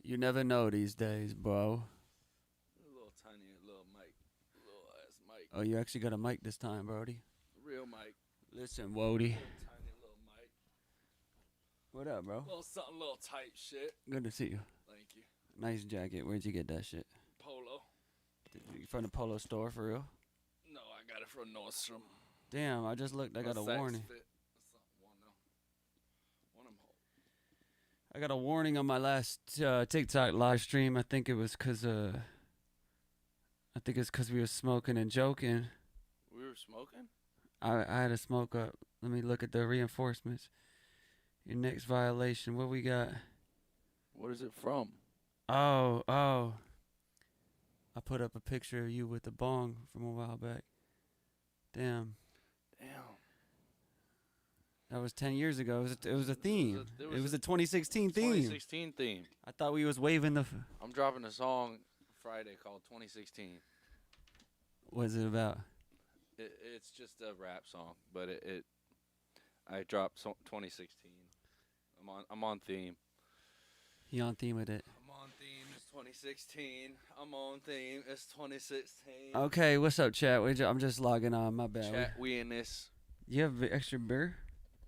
You never know these days, bro. A little tiny little mic. Little ass mic. Oh, you actually got a mic this time, Brody. Real mic. Listen, Wody. Real tiny little mic. What up, bro? Little something, little tight shit. Good to see you. Thank you. Nice jacket. Where'd you get that shit? Polo. From the Polo store, for real? No, I got it from Nordstrom. Damn, I just looked. I got a warning. Fit. One of them. I got a warning on my last TikTok live stream. I think it was because we were smoking and joking. We were smoking? I had a smoke up. Let me look at the reinforcements. Your next violation. What we got? What is it from? Oh. I put up a picture of you with the bong from a while back. Damn. That was 10 years ago. It was a theme. It was a 2016 theme. 2016 theme. I thought we was waving the... I'm dropping a song Friday called 2016. What's it about? It's just a rap song, but I dropped 2016. I'm on theme. You on theme with it? I'm on theme. It's 2016. I'm on theme. It's 2016. Okay, what's up, chat? I'm just logging on. My bad. Chat, we in this. You have extra beer?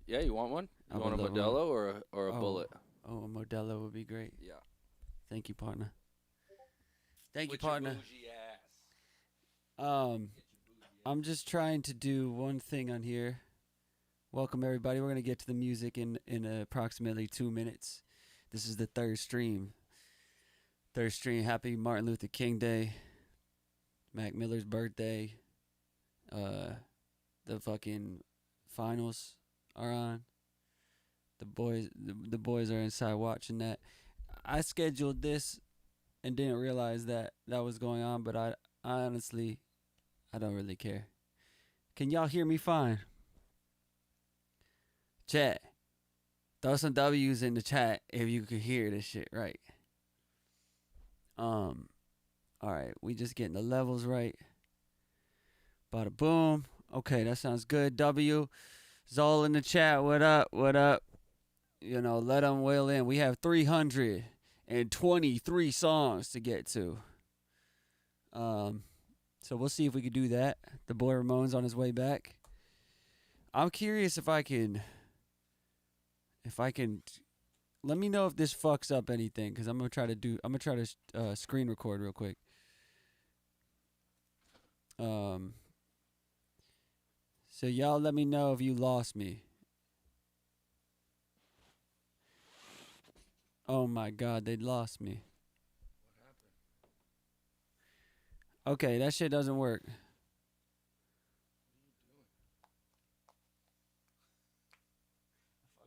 Yeah, you want one? You I want a would love Modelo or a bullet? Oh, a Modelo would be great. Yeah. Thank you, partner. Thank you, With your partner. bougie ass. I'm just trying to do one thing on here. Welcome, everybody. We're going to get to the music in approximately 2 minutes. This is the third stream. Third stream. Happy Martin Luther King Day. Mac Miller's birthday. The fucking finals are on. The boys are inside watching that. I scheduled this and didn't realize that was going on, but I honestly, I don't really care. Can y'all hear me fine? Chat. Throw some W's in the chat if you could hear this shit right. Alright, we just getting the levels right. Bada boom. Okay, that sounds good. W. Zol in the chat. What up? What up? You know, let them wail in. We have 323 songs to get to. So we'll see if we can do that. The boy Ramon's on his way back. I'm curious if I can. Let me know if this fucks up anything, because I'm gonna try to screen record real quick. So y'all let me know if you lost me. Oh my God, they lost me. What happened? Okay, that shit doesn't work. What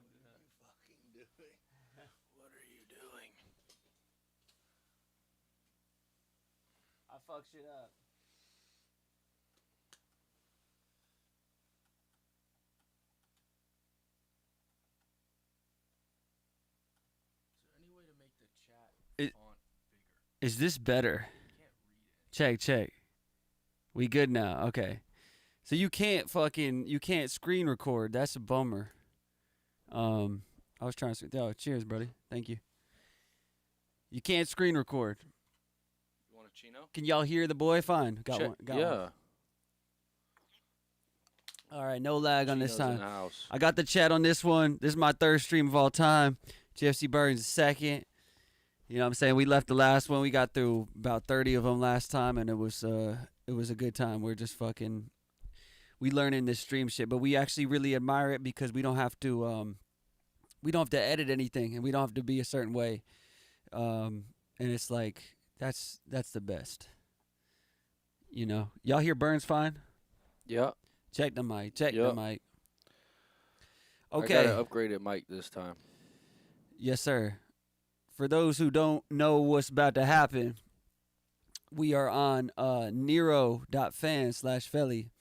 are you doing? What are you doing? I fuck shit up. Is there any way to make the chat font bigger? Is this better? I can't read it. Check. We good now. Okay. So you can't screen record. That's a bummer. I was trying to. Oh, cheers, buddy. Thank you. You can't screen record. You want a chino? Can y'all hear the boy? Fine. Got Check. one. Got yeah. one. All right, no lag on this Chino's in time. the house. I got the chat on this one. This is my third stream of all time. GFC Burns second. You know what I'm saying? We left the last one. We got through about 30 of them last time, and it was a good time. We're just fucking, we learning this stream shit, but we actually really admire it because we don't have to edit anything, and we don't have to be a certain way. And it's like that's the best. You know, y'all hear Burns fine? Yeah. Check the mic. The mic. Okay. I got an upgraded mic this time. Yes, sir. For those who don't know what's about to happen, we are on Nero.fan/Felly,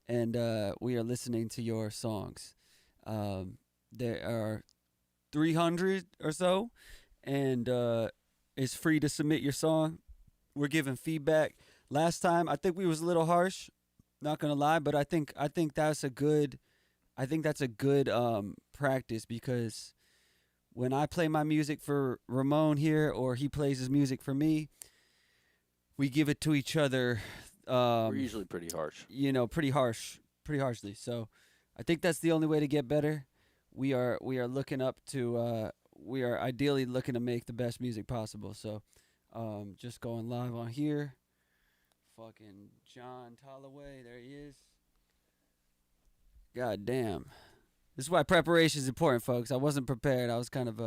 and we are listening to your songs. There are 300 or so, and it's free to submit your song. We're giving feedback. Last time, I think we was a little harsh, not gonna lie, but I think that's a good practice, because when I play my music for Ramon here, or he plays his music for me, we give it to each other. We're usually pretty harsh. Pretty harshly. So, I think that's the only way to get better. We are looking up to. We are ideally looking to make the best music possible. So, just going live on here. Fucking John Tollaway, there he is. God damn. This is why preparation is important, folks. I wasn't prepared. I was kind of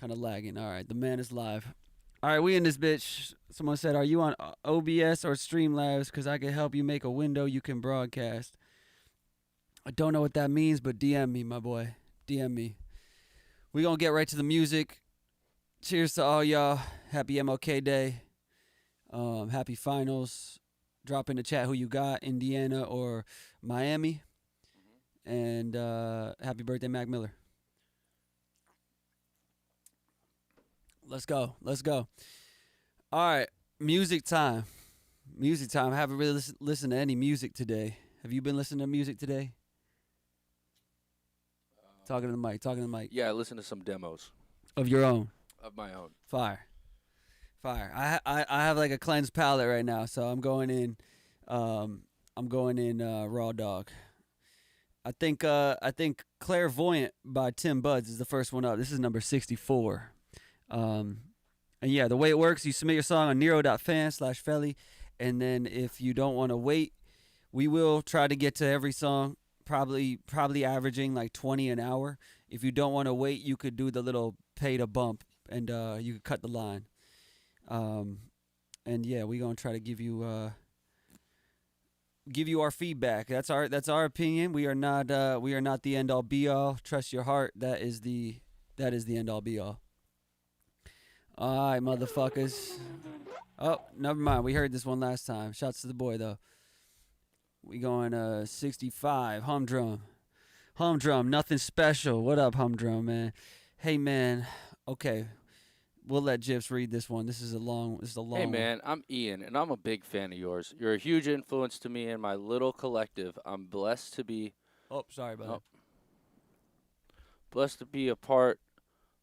lagging. All right, the man is live. All right, we in this bitch. Someone said, "Are you on OBS or Streamlabs? Because I can help you make a window you can broadcast." I don't know what that means, but DM me, my boy. DM me. We gonna get right to the music. Cheers to all y'all. Happy MLK Day. Happy finals. Drop in the chat who you got, Indiana or Miami. And happy birthday, Mac Miller. Let's go. All right, music time. I haven't really listened to any music today. Have you been listening to music today? Talking to the mic. Yeah, I listened to some demos. Of your own? Of my own. Fire. I have like a cleansed palate right now, so I'm going in raw dog. I think Clairvoyant by Tim Buds is the first one up. This is number 64. And yeah, the way it works, you submit your song on Nero.fan/Felly, and then if you don't want to wait, we will try to get to every song, probably averaging like 20 an hour. If you don't want to wait, you could do the little pay to bump, and you could cut the line. And yeah, we're gonna try to give you our feedback. That's our opinion. We are not the end all be all. Trust your heart. That is the end all be all. All right, motherfuckers. Oh, never mind. We heard this one last time. Shouts to the boy though. We going 65. Humdrum. Nothing special. What up, Humdrum, man? Hey, man. Okay. We'll let Gyyps read this one. This is a long Hey, man, I'm Ian, and I'm a big fan of yours. You're a huge influence to me and my little collective. I'm blessed to be... Oh, sorry about that. Blessed to be a part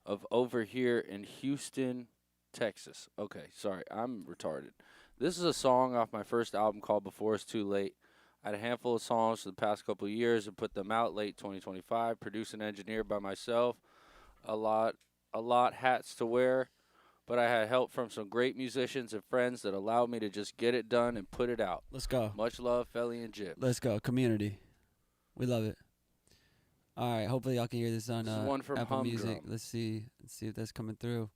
of over here in Houston, Texas. Okay, sorry, I'm retarded. This is a song off my first album called Before It's Too Late. I had a handful of songs for the past couple of years and put them out late 2025. Produced and engineered by myself. A lot hats to wear. But I had help from some great musicians and friends that allowed me to just get it done and put it out. Let's go. Much love, Felly and Gyyps. Let's go. Community. We love it. All right. Hopefully y'all can hear this on one from Apple Humdrum. Music. Let's see if that's coming through.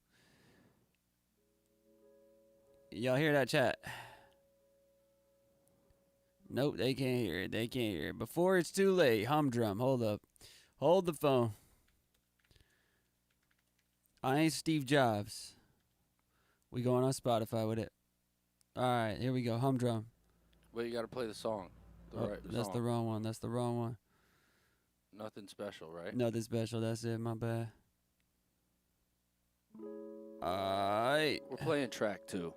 Y'all hear that, chat? Nope, they can't hear it. Before It's Too Late. Humdrum. Hold up. Hold the phone. I ain't Steve Jobs. We going on Spotify with it. All right, here we go. Humdrum. Well, you got to play the song. That's song. the wrong one. Nothing special, right? Nothing special. That's it. My bad. All right. We're playing track 2.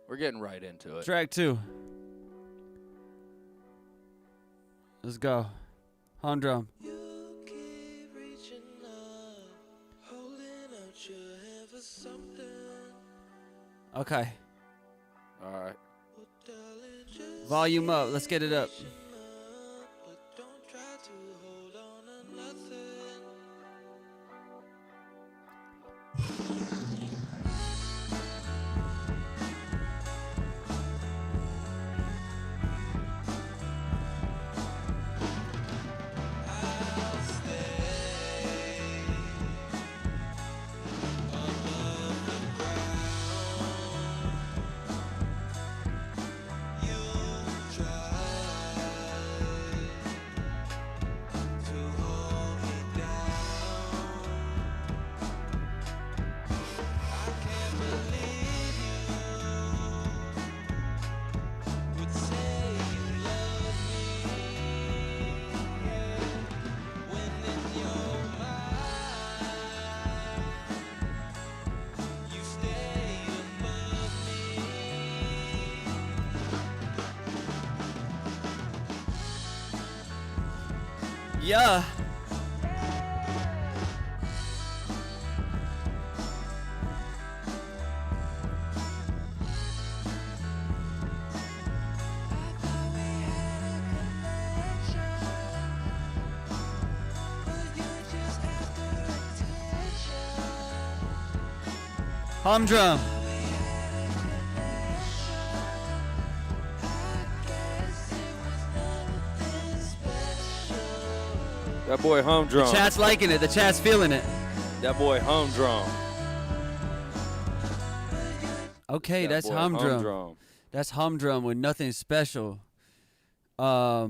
We're getting right into it. Track 2. Let's go. Humdrum. Okay. All right. Volume up. Let's get it up. Yeah. Humdrum. That boy Humdrum. The chat's liking it. The chat's feeling it. That boy Humdrum. Okay, that's Humdrum. That's Humdrum with Nothing Special. I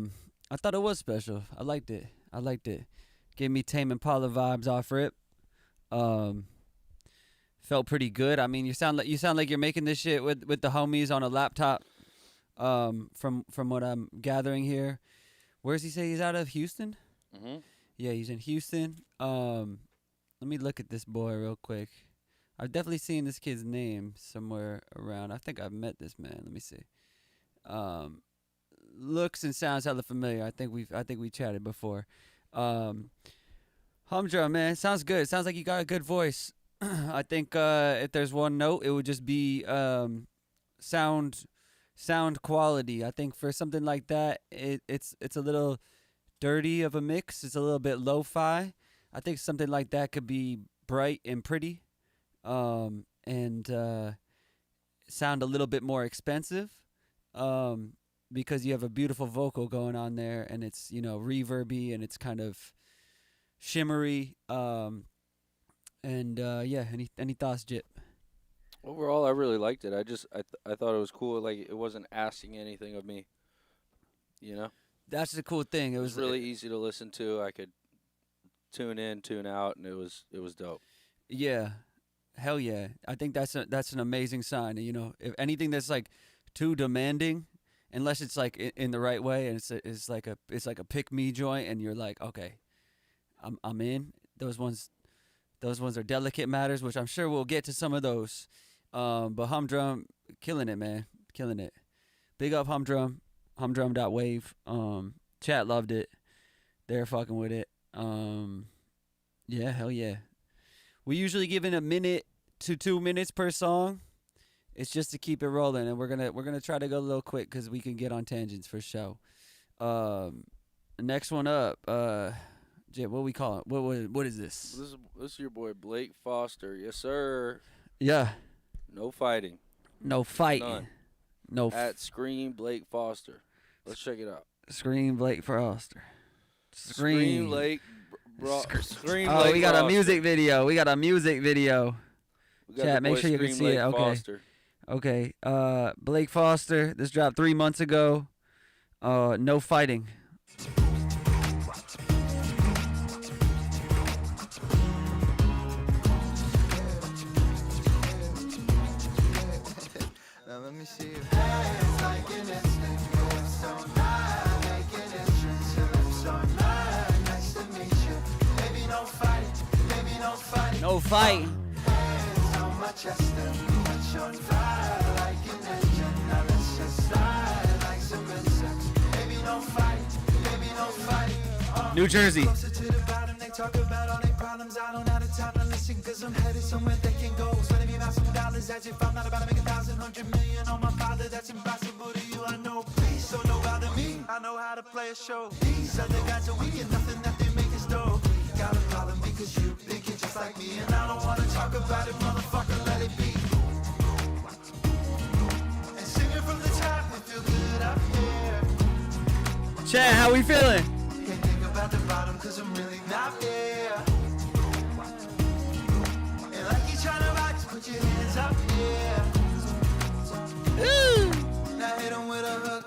thought it was special. I liked it. Gave me Tame Impala vibes off rip. Felt pretty good. I mean, you sound like you're making this shit with the homies on a laptop. From what I'm gathering here. Where's he say he's out of? Houston? Mm-hmm. Yeah, he's in Houston. Let me look at this boy real quick. I've definitely seen this kid's name somewhere around. I think I've met this man. Let me see. Looks and sounds hella familiar. I think we chatted before. Humdrum, man, sounds good. Sounds like you got a good voice. I think if there's one note, it would just be sound quality. I think for something like that, it's a little dirty of a mix. It's a little bit lo-fi. I think something like that could be bright and pretty, and sound a little bit more expensive, because you have a beautiful vocal going on there, and it's reverby and it's kind of shimmery. Yeah. Any thoughts, Jip? Overall, I really liked it. I thought it was cool. Like, it wasn't asking anything of me. That's the cool thing. It was really easy to listen to. I could tune in, tune out, and it was dope. Yeah, hell yeah. I think that's an amazing sign. If anything that's like too demanding, unless it's like in the right way, and it's like a pick me joint, and you're like, okay, I'm in. Those ones are delicate matters, which I'm sure we'll get to some of those. But Humdrum, killing it, man, killing it. Big up Humdrum. Humdrum.wave. Chat loved it. They're fucking with it. Yeah, hell yeah. We usually give it 1 minute to 2 minutes per song. It's just to keep it rolling, and we're gonna try to go a little quick because we can get on tangents for show. Next one up, Jay, what we call it? What is this? This is your boy Blake Foster. Yes, sir. Yeah. No fighting. No fighting. None. No. At Scream Blake Foster. Let's check it out. Scream Blake Foster. Scream Blake. Scream oh, Blake we got Foster. a music video. Chat, make sure you can see Blake it. Okay. Foster. Okay. Blake Foster. This dropped 3 months ago. No fighting. Now let me see you. No fight. New Jersey. Talk about all their problems. I don't have the time to listen, cause I'm headed somewhere they can go. Spending me about some dollars as if I'm not about to make 1,000, 100 million on my father. That's impossible to you, I know. Please don't know about me. I know how to play a show. These other guys are weak and nothing that they make is dope. Got a problem because you think you're just like me, and I don't wanna talk about it, motherfucker, let it be. And singing from the top, we feel good up here. Chad, how we feeling? Can't think about the bottom cause I'm really not there. And like you tryna rock, just put your hands up, yeah. Ooh. Now hit 'em with a hook,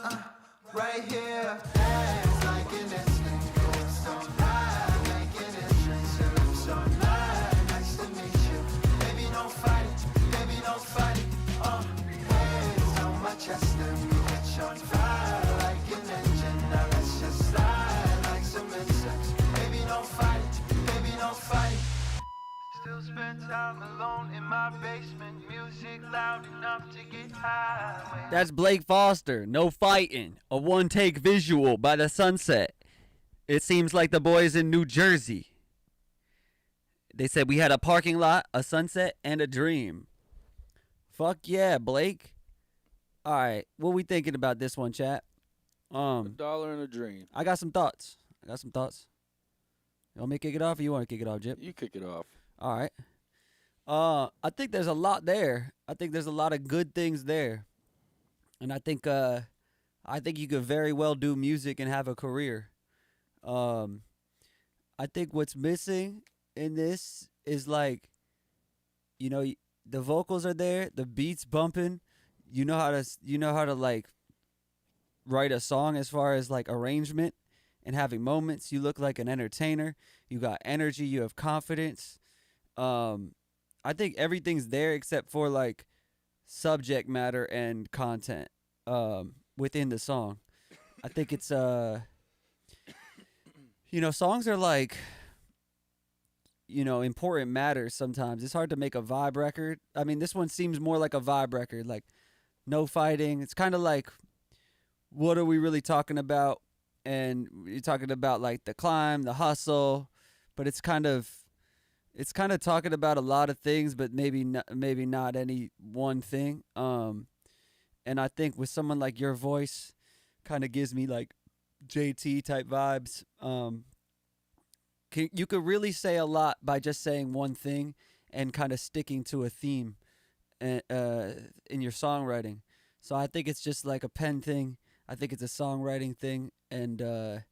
right here. Hands like an instant, so high, like an instant, so high. Nice to meet you. Baby, don't fight it, baby, don't fight it. Hands on my chest and we catch on fire like an engine. Now let's just slide like some insects. Baby, don't fight it, baby, don't fight it. Still spend time alone in my basement. Music loud enough to get high. That's Blake Foster. No fighting. A one-take visual by the sunset. It seems like the boys in New Jersey. They said we had a parking lot, a sunset, and a dream. Fuck yeah, Blake. All right, what we thinking about this one, chat? $1 and a dream. I got some thoughts. You want me to kick it off, or you want to kick it off, Jip? You kick it off. All right. I think there's a lot there. I think there's a lot of good things there, and I think you could very well do music and have a career. Um, I think what's missing in this is like, the vocals are there, the beats bumping. You know how to like write a song as far as like arrangement and having moments. You look like an entertainer. You got energy. You have confidence. Um, I think everything's there except for like subject matter and content within the song. I think it's songs are like important matters sometimes. It's hard to make a vibe record. I mean, this one seems more like a vibe record, like no fighting. It's kind of like, what are we really talking about? And you're talking about like the climb, the hustle, but it's kind of talking about a lot of things, but maybe not any one thing. And I think with someone like your voice, kind of gives me like JT type vibes. You could really say a lot by just saying one thing and kind of sticking to a theme in your songwriting. So I think it's just like a pen thing. I think it's a songwriting thing, and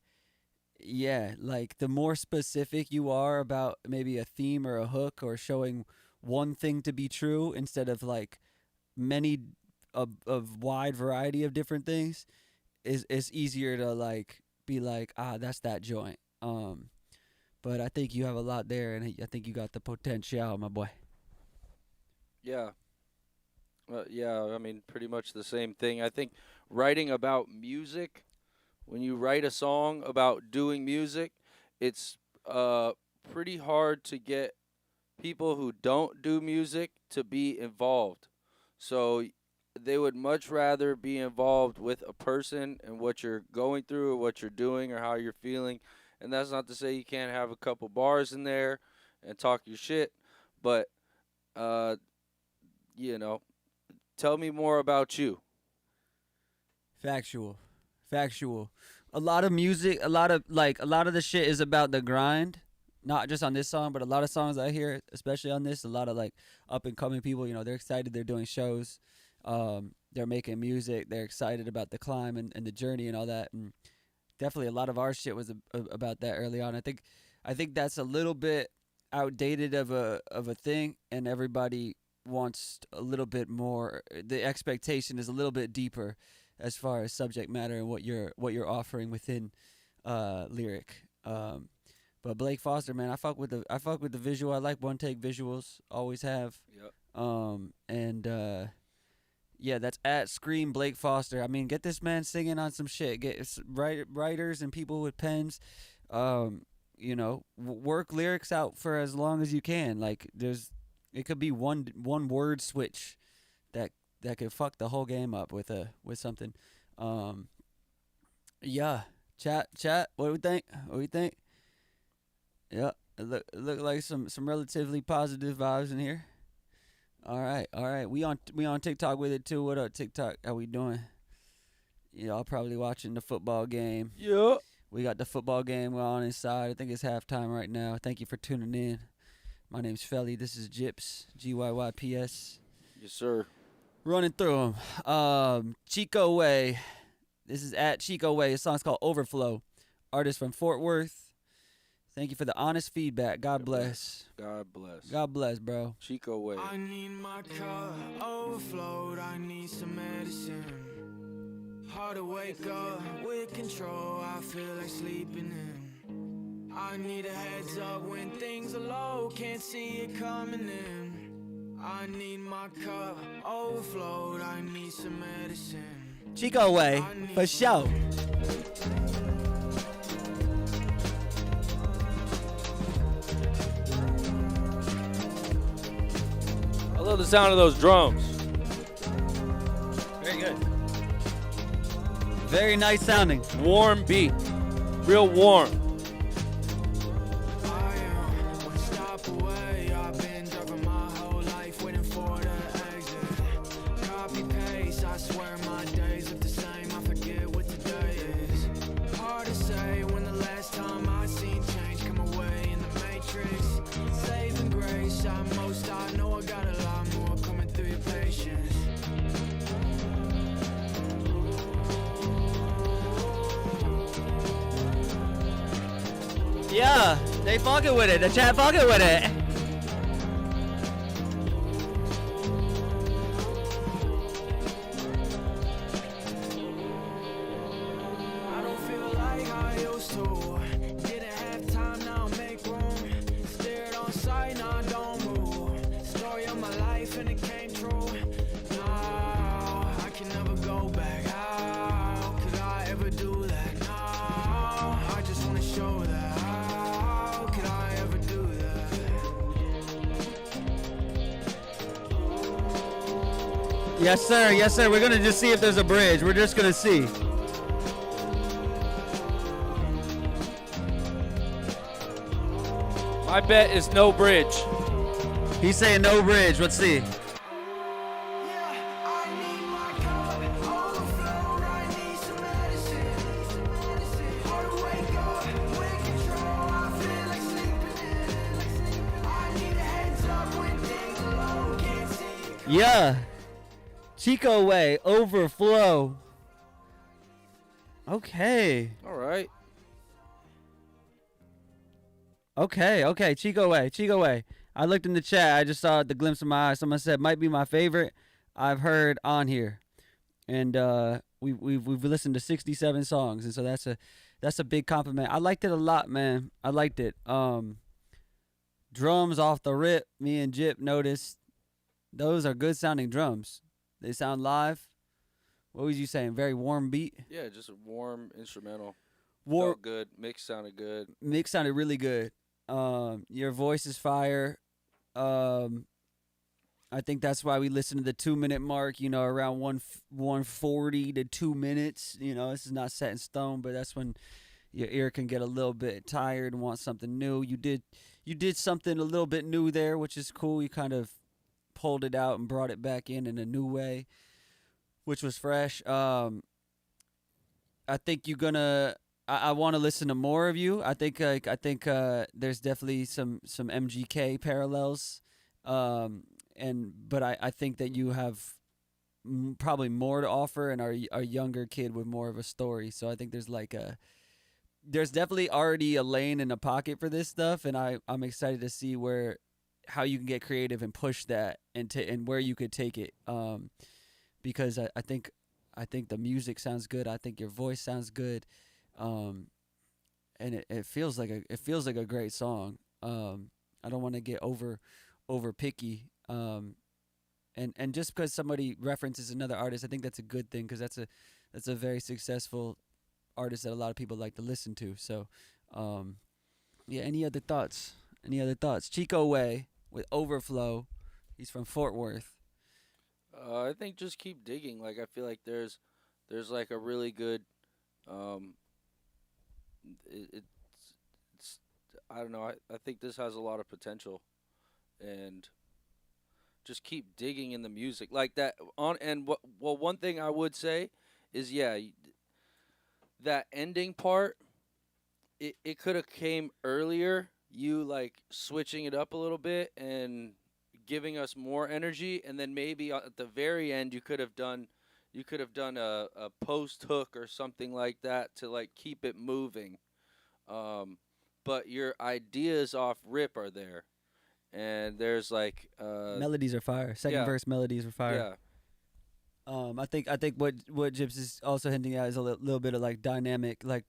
yeah, like the more specific you are about maybe a theme or a hook or showing one thing to be true instead of like many of wide variety of different things, is easier to like be like, that's that joint. But I think you have a lot there, and I think you got the potential, my boy. Yeah. Yeah, I mean, pretty much the same thing. I think writing about music, when you write a song about doing music, it's pretty hard to get people who don't do music to be involved. So they would much rather be involved with a person and what you're going through or what you're doing or how you're feeling. And that's not to say you can't have a couple bars in there and talk your shit, but uh, you know, tell me more about you. Factual. Factual. A lot of music, a lot of the shit is about the grind. Not just on this song, but a lot of songs I hear, especially on this, a lot of like up and coming people, they're excited, they're doing shows, they're making music, they're excited about the climb and the journey and all that. And definitely a lot of our shit was about that early on. I think that's a little bit outdated of a thing, and everybody wants a little bit more. The expectation is a little bit deeper as far as subject matter and what you're offering within lyric. But Blake Foster, man, I fuck with the visual. I like one take visuals, always have. Yep. And yeah, that's at Scream Blake Foster. I mean, get this man singing on some shit. Get writers and people with pens. Work lyrics out for as long as you can. Like it could be one word switch that could fuck the whole game up with something. Yeah, chat. What do we think? Yeah, it look like some relatively positive vibes in here. All right. We on TikTok with it too. What up, TikTok? How we doing? Y'all probably watching the football game. Yeah. We got the football game on inside. I think it's halftime right now. Thank you for tuning in. My name's Felly. This is Gyyps. Gyyps. Yes, sir. Running through them. Chico Way. This is at Chico Way. His song's called Overflow. Artist from Fort Worth. Thank you for the honest feedback. God bless. God bless. God bless, bro. Chico Way. I need my cup overflowed. I need some medicine. Hard to wake up with control. I feel like sleeping in. I need a heads up when things are low. Can't see it coming in. I need my cup overflowed. I need some medicine. Chico Way, for sure. I love the sound of those drums. Very good. Very nice sounding. Warm beat. Real warm. I am one stop away. I've been driving my whole life waiting for the exit. Copy paste. I swear my days look the same. I forget what today is. Hard to say when the last time I seen change come away in the matrix. Saving grace. At most I know They fucking with it. The chat fucking with it. I don't feel like I used to. Didn't have time, now make room. Stared on sight, now I don't move. Story of my life and it came true. No, I can never go back. How could I ever do that? No, I just wanna show that. How could I ever do that? Yes, sir. Yes, sir. We're going to just see if there's a bridge. We're just going to see. My bet is no bridge. He's saying no bridge. Let's see. Yeah, I need my cup overflow. I need some medicine. Hard to wake up with control. I feel like sleeping in. I need a heads up when things are low. Can't see. Yeah. Chico Way, Overflow. Okay. All right. Okay. Chico Way. I looked in the chat. I just saw the glimpse of my eye. Someone said might be my favorite I've heard on here, and we've listened to 67 songs, and so that's a big compliment. I liked it a lot, man. I liked it. Drums off the rip. Me and Jip noticed those are good sounding drums. They sound live. What was you saying? Very warm beat. Yeah, just a warm instrumental. Warm Felt good. Mix sounded good. mix sounded really good. Your voice is fire. I think that's why we listen to the 2-minute mark. You know, around 140 to 2 minutes. You know, this is not set in stone, but that's when your ear can get a little bit tired and want something new. You did something a little bit new there, which is cool. You kind of pulled it out and brought it back in a new way, which was fresh. I think you're gonna. I want to listen to more of you. I think there's definitely some MGK parallels, but I think that you have probably more to offer and are a younger kid with more of a story. So I think there's definitely already a lane in a pocket for this stuff, and I'm excited to see how you can get creative and push that and where you could take it. Because I think the music sounds good. I think your voice sounds good. And it feels like a great song. I don't want to get over picky. And just because somebody references another artist, I think that's a good thing, because that's a very successful artist that a lot of people like to listen to. So, yeah. Any other thoughts? Chico Way with Overflow. He's from Fort Worth. I think just keep digging. Like, I feel like there's like a really good, it's I don't know. I think this has a lot of potential, and just keep digging in the music like that. One thing I would say is, yeah, that ending part, it could have came earlier. You like switching it up a little bit and giving us more energy, and then maybe at the very end you could have done a post hook or something like that to like keep it moving. But your ideas off rip are there, and there's like Melodies are fire. Second verse melodies are fire. Yeah. I think what Gyps is also hinting at is a little bit of like dynamic, like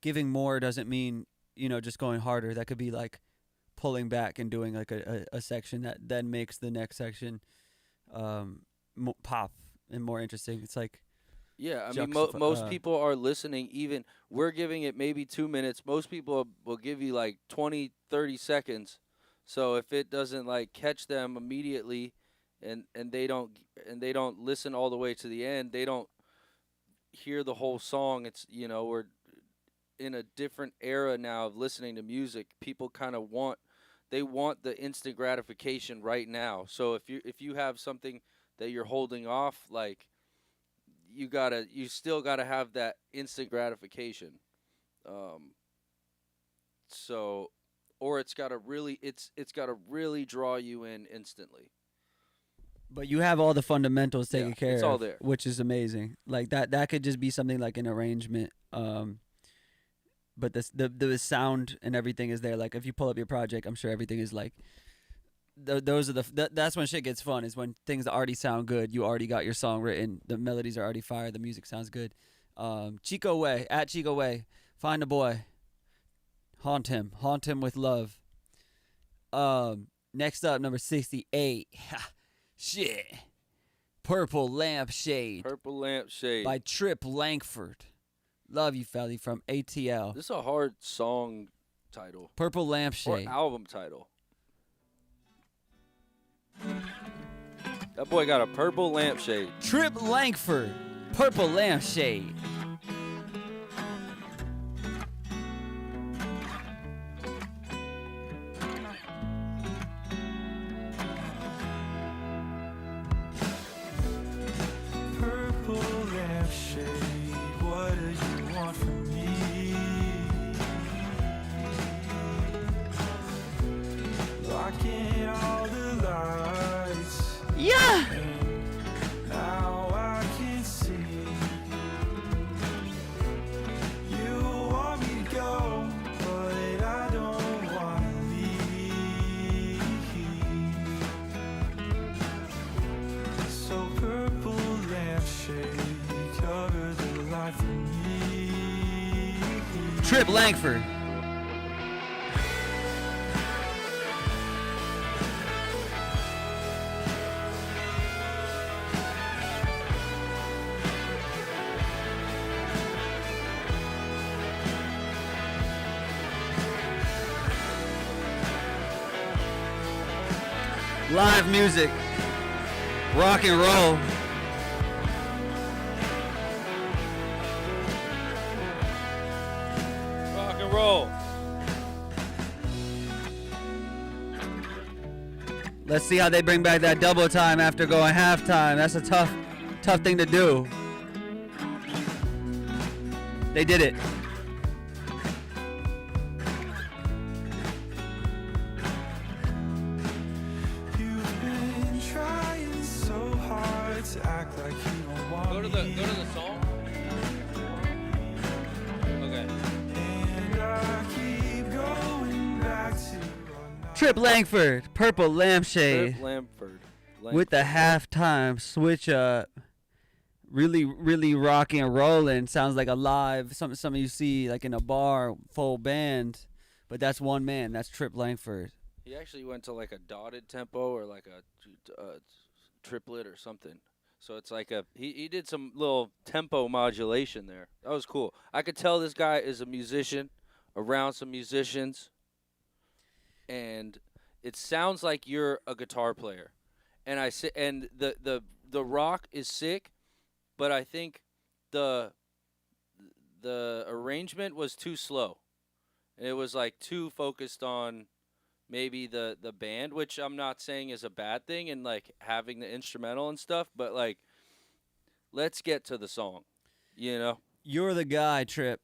giving more doesn't mean, you know, just going harder. That could be like pulling back and doing like a section that then makes the next section pop and more interesting. It's like, yeah, I mean, most people are listening. Even we're giving it maybe 2 minutes. Most people will give you like 20, 30 seconds. So if it doesn't like catch them immediately, and they don't listen all the way to the end, they don't hear the whole song. It's, you know, we're in a different era now of listening to music. People kind of want the instant gratification right now. So if you have something that you're holding off, like, you still gotta have that instant gratification. So, or it's gotta really draw you in instantly. but you have all the fundamentals taken care it's of, all there. which is amazing. Like that could just be something like an arrangement. but the sound and everything is there. Like if you pull up your project, I'm sure everything is like. Those are that's when shit gets fun. Is when things already sound good. You already got your song written. The melodies are already fire. The music sounds good. Chico Way at Chico Way. Find a boy. Haunt him with love. Next up, number 68. Shit. Purple Lampshade. Purple Lampshade. By Trip Langford. Love you, Felly, from ATL. This is a hard song title. Purple Lampshade. Or album title. That boy got a purple lampshade. Trip Langford. Purple Lampshade. Purple lampshade, what do you want from me? Blocking all the lights. Yeah! Now I can see. You want me to go, but I don't want to leave. So purple lampshade, cover the light for me. Trip Langford. Live music, rock and roll. Rock and roll. Let's see how they bring back that double time after going halftime. That's a tough thing to do. They did it. You've been trying so hard to act like you don't want Go to the song. Okay. And I keep going back to Trip Langford, Purple Lampshade. Trip Lampford. With the halftime switch up. Really, really rocking and rolling. Sounds like a live, some of you see like in a bar, full band. But that's one man. That's Trip Langford. He actually went to like a dotted tempo or like a triplet or something. So it's like he did some little tempo modulation there. That was cool. I could tell this guy is a musician, around some musicians, and it sounds like you're a guitar player. And the rock is sick, but I think the arrangement was too slow. And it was like too focused on maybe the band, which I'm not saying is a bad thing, and like having the instrumental and stuff, but like let's get to the song, you know? You're the guy, Trip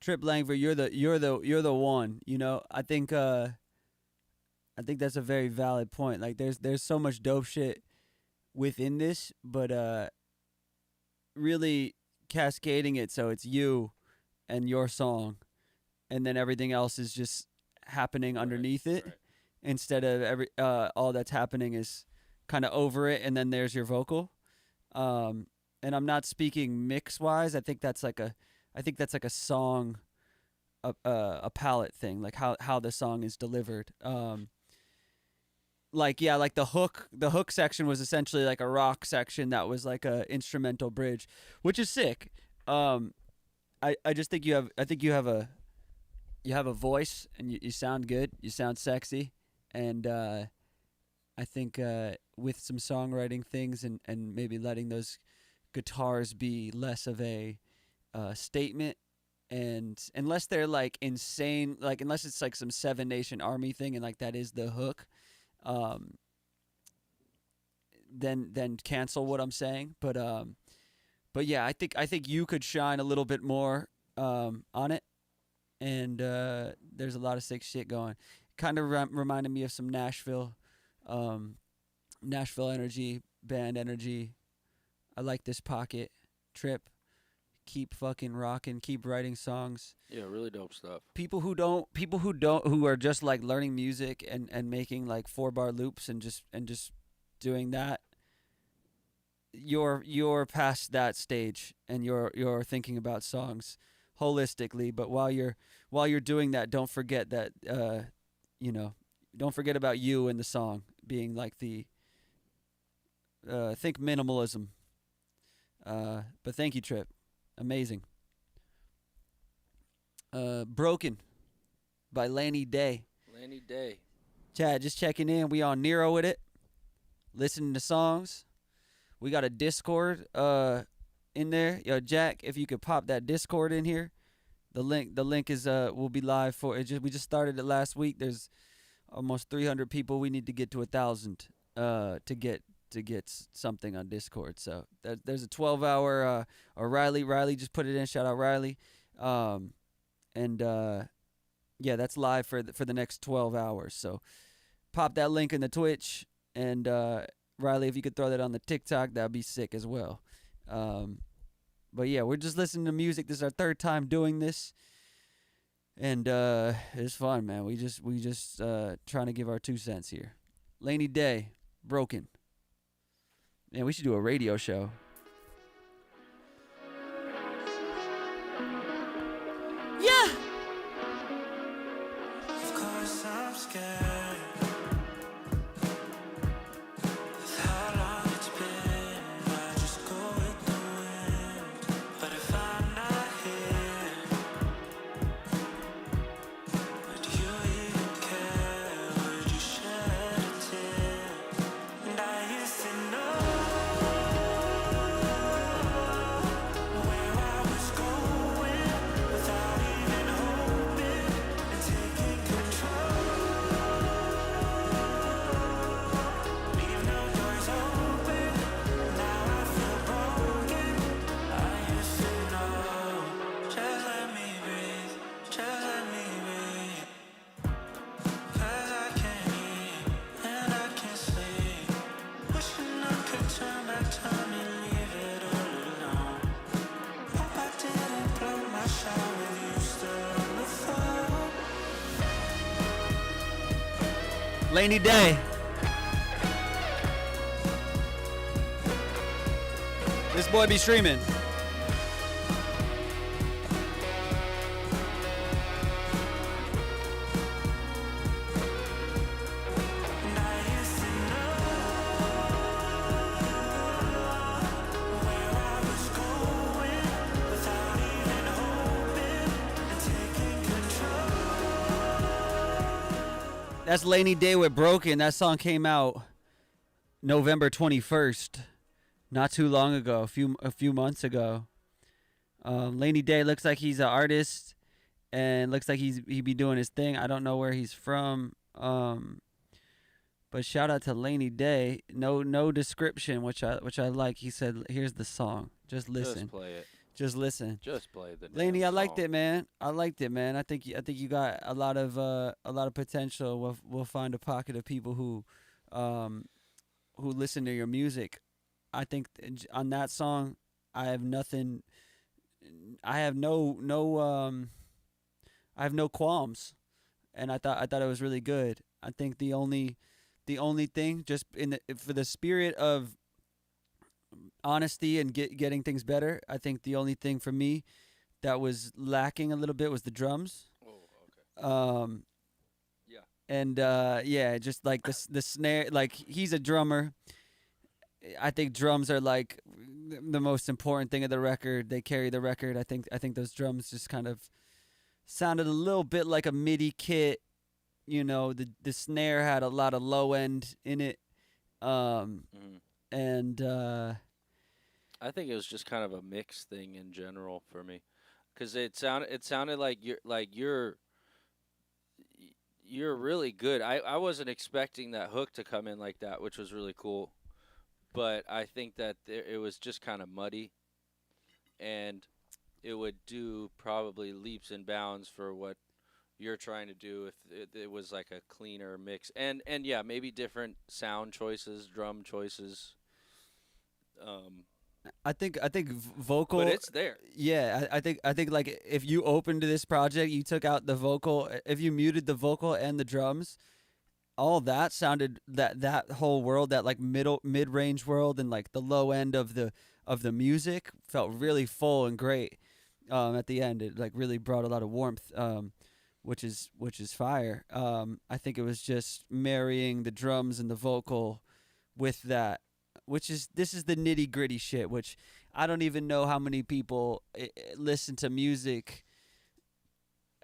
Langford. You're the one. You know, I think that's a very valid point. Like there's so much dope shit within this, but really cascading it so it's you and your song, and then everything else is just happening underneath it, right. Instead of all that's happening is kind of over it, and then there's your vocal. And I'm not speaking mix wise. I think that's like a song, a palette thing, like how the song is delivered. Like the hook section was essentially like a rock section that was like a instrumental bridge, which is sick. I just think you have a voice, and you sound good, you sound sexy, and I think with some songwriting things and maybe letting those guitars be less of a statement, and unless they're like insane, like unless it's like some Seven Nation Army thing and like that is the hook, then cancel what I'm saying. But yeah, I think you could shine a little bit more on it, and there's a lot of sick shit going. Kind of reminded me of some Nashville energy, band energy. I like this pocket. Trip, keep fucking rocking, keep writing songs. Yeah, really dope stuff. Who are just like learning music and making like 4-bar loops and just doing that. You're past that stage, and you're thinking about songs holistically. But while you're doing that, don't forget that you know, don't forget about you in the song being like the think minimalism. But thank you, Trip. Amazing. Broken by Lanny Day. Lanny Day. Chad, just checking in. We on Nero with it. Listening to songs. We got a Discord in there. Yo, Jack, if you could pop that Discord in here. The link is will be live for it. We just started it last week. There's almost 300 people. We need to get to 1,000 to get something on Discord. So there's a 12-hour or Riley just put it in. Shout out Riley. And yeah, that's live for the next 12 hours. So pop that link in the Twitch, and Riley, if you could throw that on the TikTok, that'd be sick as well. But yeah, we're just listening to music. This is our third time doing this, and it's fun, man. We just trying to give our 2 cents here. Laney Day, Broken. Man, we should do a radio show. Yeah. Of course I'm scared with how long it's been. I just go with the wind. But if I'm not here, would you even care? Would you shed a tear? And I used to know where I was going without even hoping and taking control. Leave no doors open. Now I feel broken. I used to know. Just let me breathe. Just let me breathe. 'Cause I can't eat and I can't sleep. Wishing I could turn back time and leave it all alone. Hope I didn't blow my shot with you still on the phone. Laney Day. This boy be streaming. And I used to know where I was going without even hoping and taking control. That's Laney Day with Broken. That song came out November 21st, not too long ago, a few months ago. Laney Day looks like he's an artist and looks like he be doing his thing. I don't know where he's from. But shout out to Laney Day. No description, which I like. He said, "Here's the song. Just listen. Just play it. Just listen." Just play the Laney, damn I liked song. it, man. I liked it, man. I think you got a lot of potential. We'll find a pocket of people who listen to your music. I think on that song, I have nothing. I have no qualms, and I thought it was really good. I think the only thing, just for the spirit of honesty and getting things better, I think the only thing for me that was lacking a little bit was the drums. Oh, okay. Yeah. And yeah, just like the snare. Like, he's a drummer. I think drums are like the most important thing of the record. They carry the record. I think those drums just kind of sounded a little bit like a MIDI kit. You know, the snare had a lot of low end in it. And I think it was just kind of a mix thing in general for me, because it sounded like you're really good. I wasn't expecting that hook to come in like that, which was really cool. But I think that it was just kind of muddy, and it would do probably leaps and bounds for what you're trying to do if it was like a cleaner mix. And yeah, maybe different sound choices, drum choices. I think vocal. But it's there. Yeah, I think like if you opened this project, you took out the vocal, if you muted the vocal and the drums, all that sounded that whole world, that like mid range world and like the low end of the music felt really full and great. At the end, it like really brought a lot of warmth, which is fire. I think it was just marrying the drums and the vocal with that, this is the nitty gritty shit, which I don't even know how many people listen to music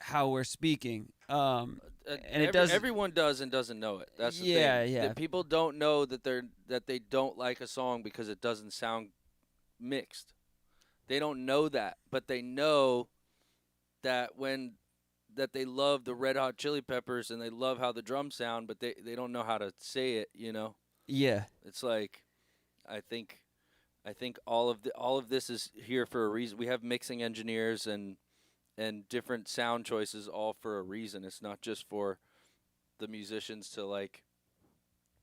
how we're speaking. And it does. Everyone does and doesn't know it. That's the Yeah, thing. yeah. That people don't know that they don't like a song because it doesn't sound mixed. They don't know that, but they know that that they love the Red Hot Chili Peppers and they love how the drums sound, but they don't know how to say it. Yeah. It's like, I think all of this is here for a reason. We have mixing engineers and different sound choices all for a reason. It's not just for the musicians to like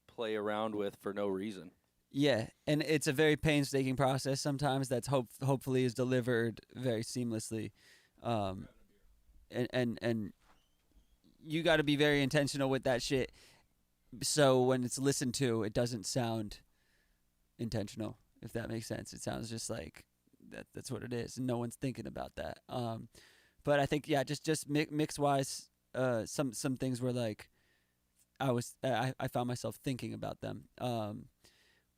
play around with for no reason. Yeah, and it's a very painstaking process sometimes that's hopefully is delivered very seamlessly. And you got to be very intentional with that shit, so when it's listened to, it doesn't sound intentional, if that makes sense. It sounds just like that's what it is, and no one's thinking about that. But I think, yeah, just mix wise, some things were like I found myself thinking about them.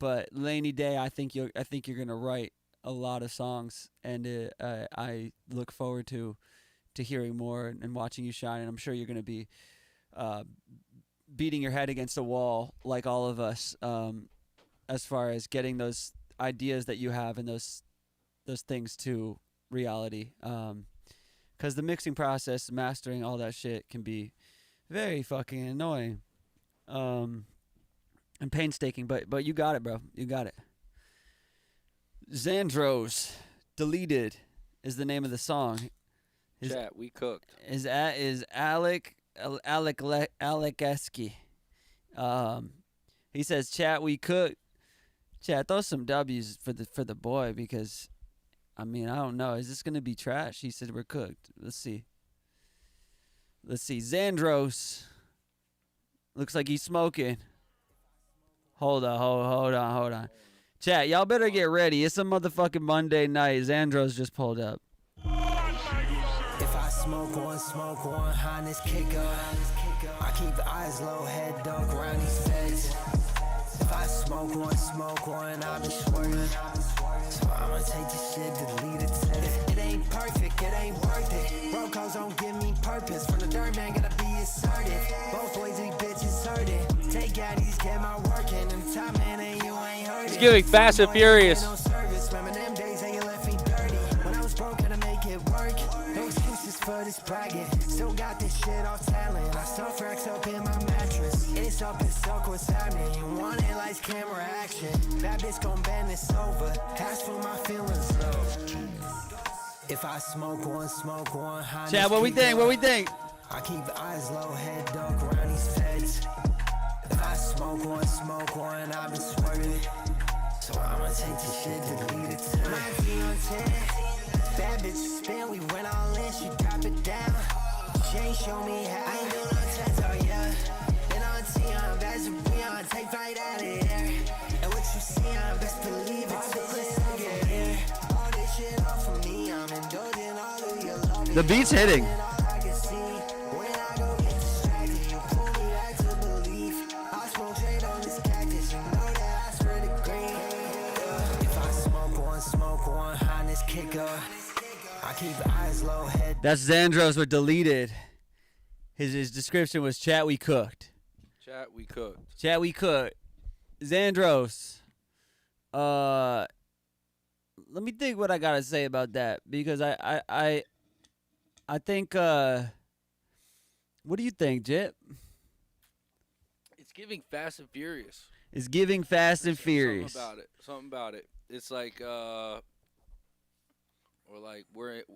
But Lainy Day, I think you're gonna write a lot of songs, and I look forward to hearing more and watching you shine. And I'm sure you're gonna be beating your head against a wall like all of us, as far as getting those ideas that you have and those things to reality. 'Cause the mixing process, mastering, all that shit can be very fucking annoying. And painstaking, but you got it, bro. You got it. Xandros, Deleted is the name of the song. Chat, we cooked. Is Alec Esky. He says, "Chat, we cooked." Chat, throw some W's for the boy, because I mean, I don't know. Is this gonna be trash? He said we're cooked. Let's see. Xandros. Looks like he's smoking. Hold on. Chat, y'all better get ready. It's a motherfucking Monday night. Xandros just pulled up. If I smoke one, Highness kicker. I keep the eyes low, head dunk around these feds. If I smoke one, I've been swerving. So I'ma take this shit, delete it. If it ain't perfect, it ain't worth it. Bro codes don't give me purpose. From the dirt man, gotta be assertive. Both ways these bitches hurt it. Take out these, get my work in. Them top man and you ain't heard it. He's giving Fast and Furious. Remember them days that you left me dirty. When I was broke, had to make it work. No excuses for this bragging. Still got this shit off talent. I stuff racks up in my mattress. It's up and suck, what's happening? You want it, lights, camera, action. That bitch gon' bend this over. Ask for my feelings low. If I smoke one, Highness Chat, what we think? I keep the eyes low, head dunk around these feds. If I smoke one, I've been swerving. So I'ma take this shit, delete it. My V on 10. Bad bitch spin, we went all in, she drop it down. She ain't show me how. I ain't doing no tests, oh yeah. Been on T, I'm bad as we on, take flight out of there. And what you see, I'm best believe it, till it's all get here. All this shit off for me, I'm indulging all of your love. The beat's hitting. I keep the eyes low, head. That's Xandros with Deleted. His description was, "Chat, we cooked." Chat, we cooked. Xandros. Let me think what I gotta say about that, because I think. What do you think, Jip? It's giving Fast and Furious. It's giving Fast and Furious. Something about it. It's like or like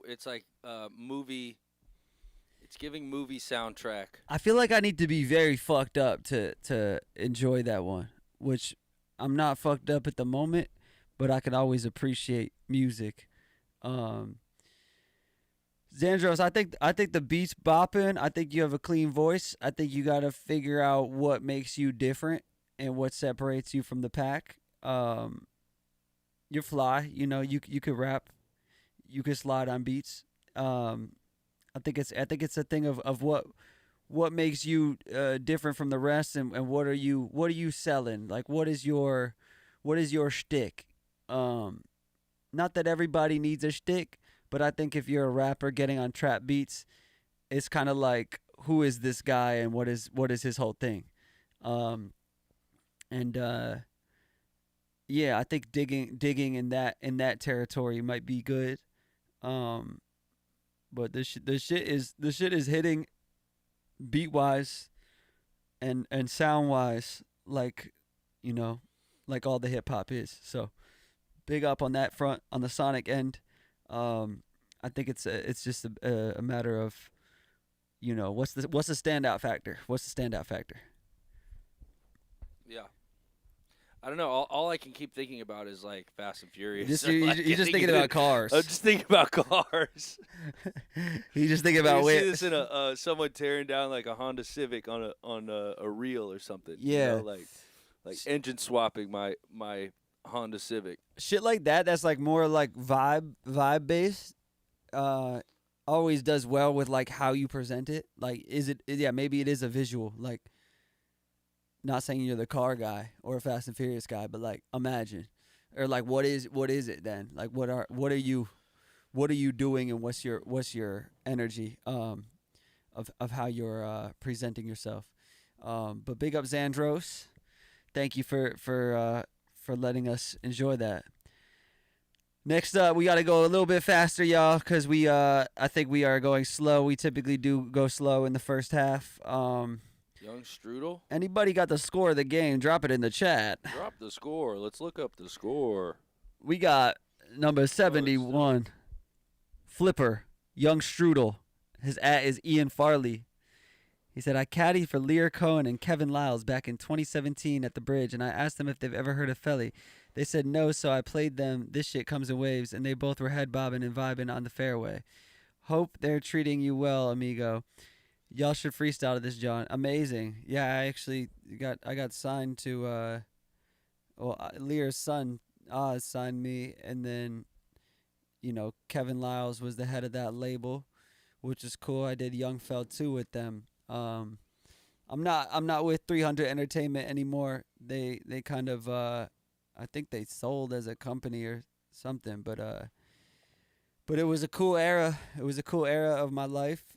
it's like movie. It's giving movie soundtrack. I feel like I need to be very fucked up to enjoy that one, which I'm not fucked up at the moment, but I can always appreciate music. Zandros, I think the beat's bopping. I think you have a clean voice. I think you got to figure out what makes you different and what separates you from the pack. You're fly. You know, you could rap. You could slide on beats. I think it's a thing of what makes you different from the rest, and what are you selling? Like, what is your shtick? Not that everybody needs a shtick, but I think if you're a rapper getting on trap beats, it's kind of like, who is this guy and what is his whole thing? Yeah, I think digging in that territory might be good. But the shit is hitting beat wise and sound wise, like, you know, like all the hip hop is. So big up on that front, on the sonic end. I think it's just a matter of, you know, what's the standout factor? What's the standout factor? Yeah. I don't know. All I can keep thinking about is like Fast and Furious. You're just thinking about cars. I'm just thinking about cars. You just thinking about you where see this in someone tearing down like a Honda Civic on a reel or something. Yeah, you know, like engine swapping my Honda Civic. Shit like that. That's like more like vibe based. Always does well with like how you present it. Like, maybe it is a visual. Like, not saying you're the car guy or a Fast and Furious guy, but like, imagine, or like, what is it then? Like, what are you doing, and what's your energy of how you're presenting yourself. But big up Zandros, thank you for letting us enjoy that. Next up, we got to go a little bit faster, y'all, because I think we are going slow. We typically do go slow in the first half. Young Strudel? Anybody got the score of the game? Drop it in the chat. Drop the score. Let's look up the score. We got number 71, Flipper, Young Strudel. His @ is Ian Farley. He said, I caddied for Lear Cohen and Kevin Lyles back in 2017 at the Bridge, and I asked them if they've ever heard of Felly. They said no, so I played them This Shit Comes in Waves, and they both were head bobbing and vibing on the fairway. Hope they're treating you well, amigo. Y'all should freestyle to this, John. Amazing. Yeah, I actually got signed to Lear's son Oz signed me, and then, you know, Kevin Lyles was the head of that label, which is cool. I did Young Fell 2 with them. I'm not with 300 Entertainment anymore. They kind of I think they sold as a company or something, but it was a cool era. It was a cool era of my life.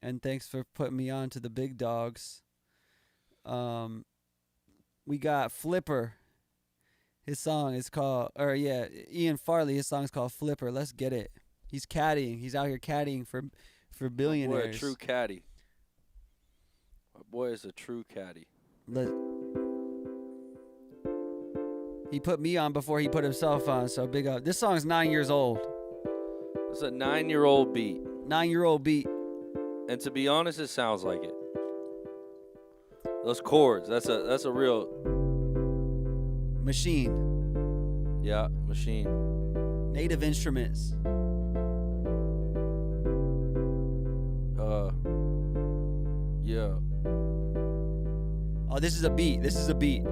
And thanks for putting me on to the big dogs. We got Flipper. His song is called, Ian Farley. His song is called Flipper. Let's get it. He's caddying. He's out here caddying for billionaires. Boy, a true caddy. My boy is a true caddy. He put me on before he put himself on, so big up. This song's 9 years old. It's a 9-year-old beat. 9-year-old beat. And to be honest, it sounds like it. Those chords, that's a real machine. Yeah, machine. Native instruments. Yeah. Oh, this is a beat. Yeah, it's a beat.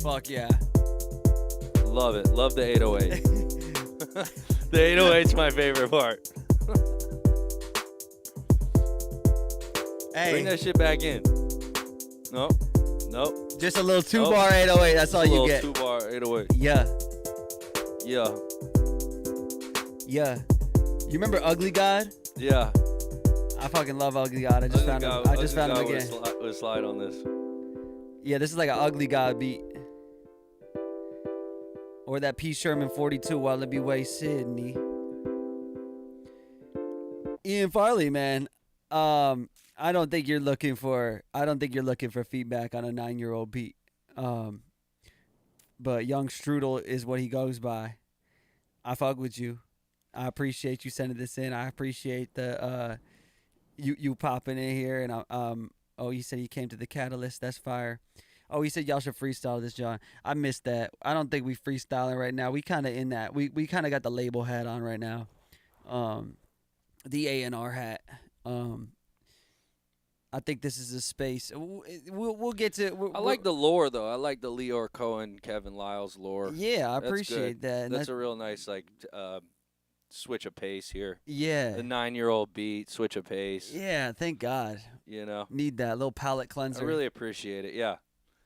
Fuck yeah. Love it. Love the 808. The 808's my favorite part. Hey. Bring that shit back in. Nope. Just a little 2-bar 808. That's all you get. 2-bar 808. Yeah. Yeah. Yeah. You remember Ugly God? Yeah. I fucking love Ugly God. I just found him again. Would slide on this. Yeah, this is like an Ugly God beat. Or that P. Sherman 42, Wallaby Way, Sydney. Ian Farley, man. I don't think you're looking for feedback on a 9-year-old beat. But Young Strudel is what he goes by. I fuck with you. I appreciate you sending this in. I appreciate the you popping in here, and Oh, he said he came to the Catalyst. That's fire. Oh, he said y'all should freestyle this, John. I missed that. I don't think we freestyling right now. We kind of in that. We kind of got the label hat on right now. The A&R hat. I think this is a space. We'll get to. I like the lore though. I like the Leor Cohen, Kevin Lyles lore. Yeah, I That's appreciate good. that. And That's a real nice switch of pace here. yeah. The 9-year-old beat, switch of pace. Yeah, thank God. You know, Need that little palate I cleanser. really appreciate it. Yeah,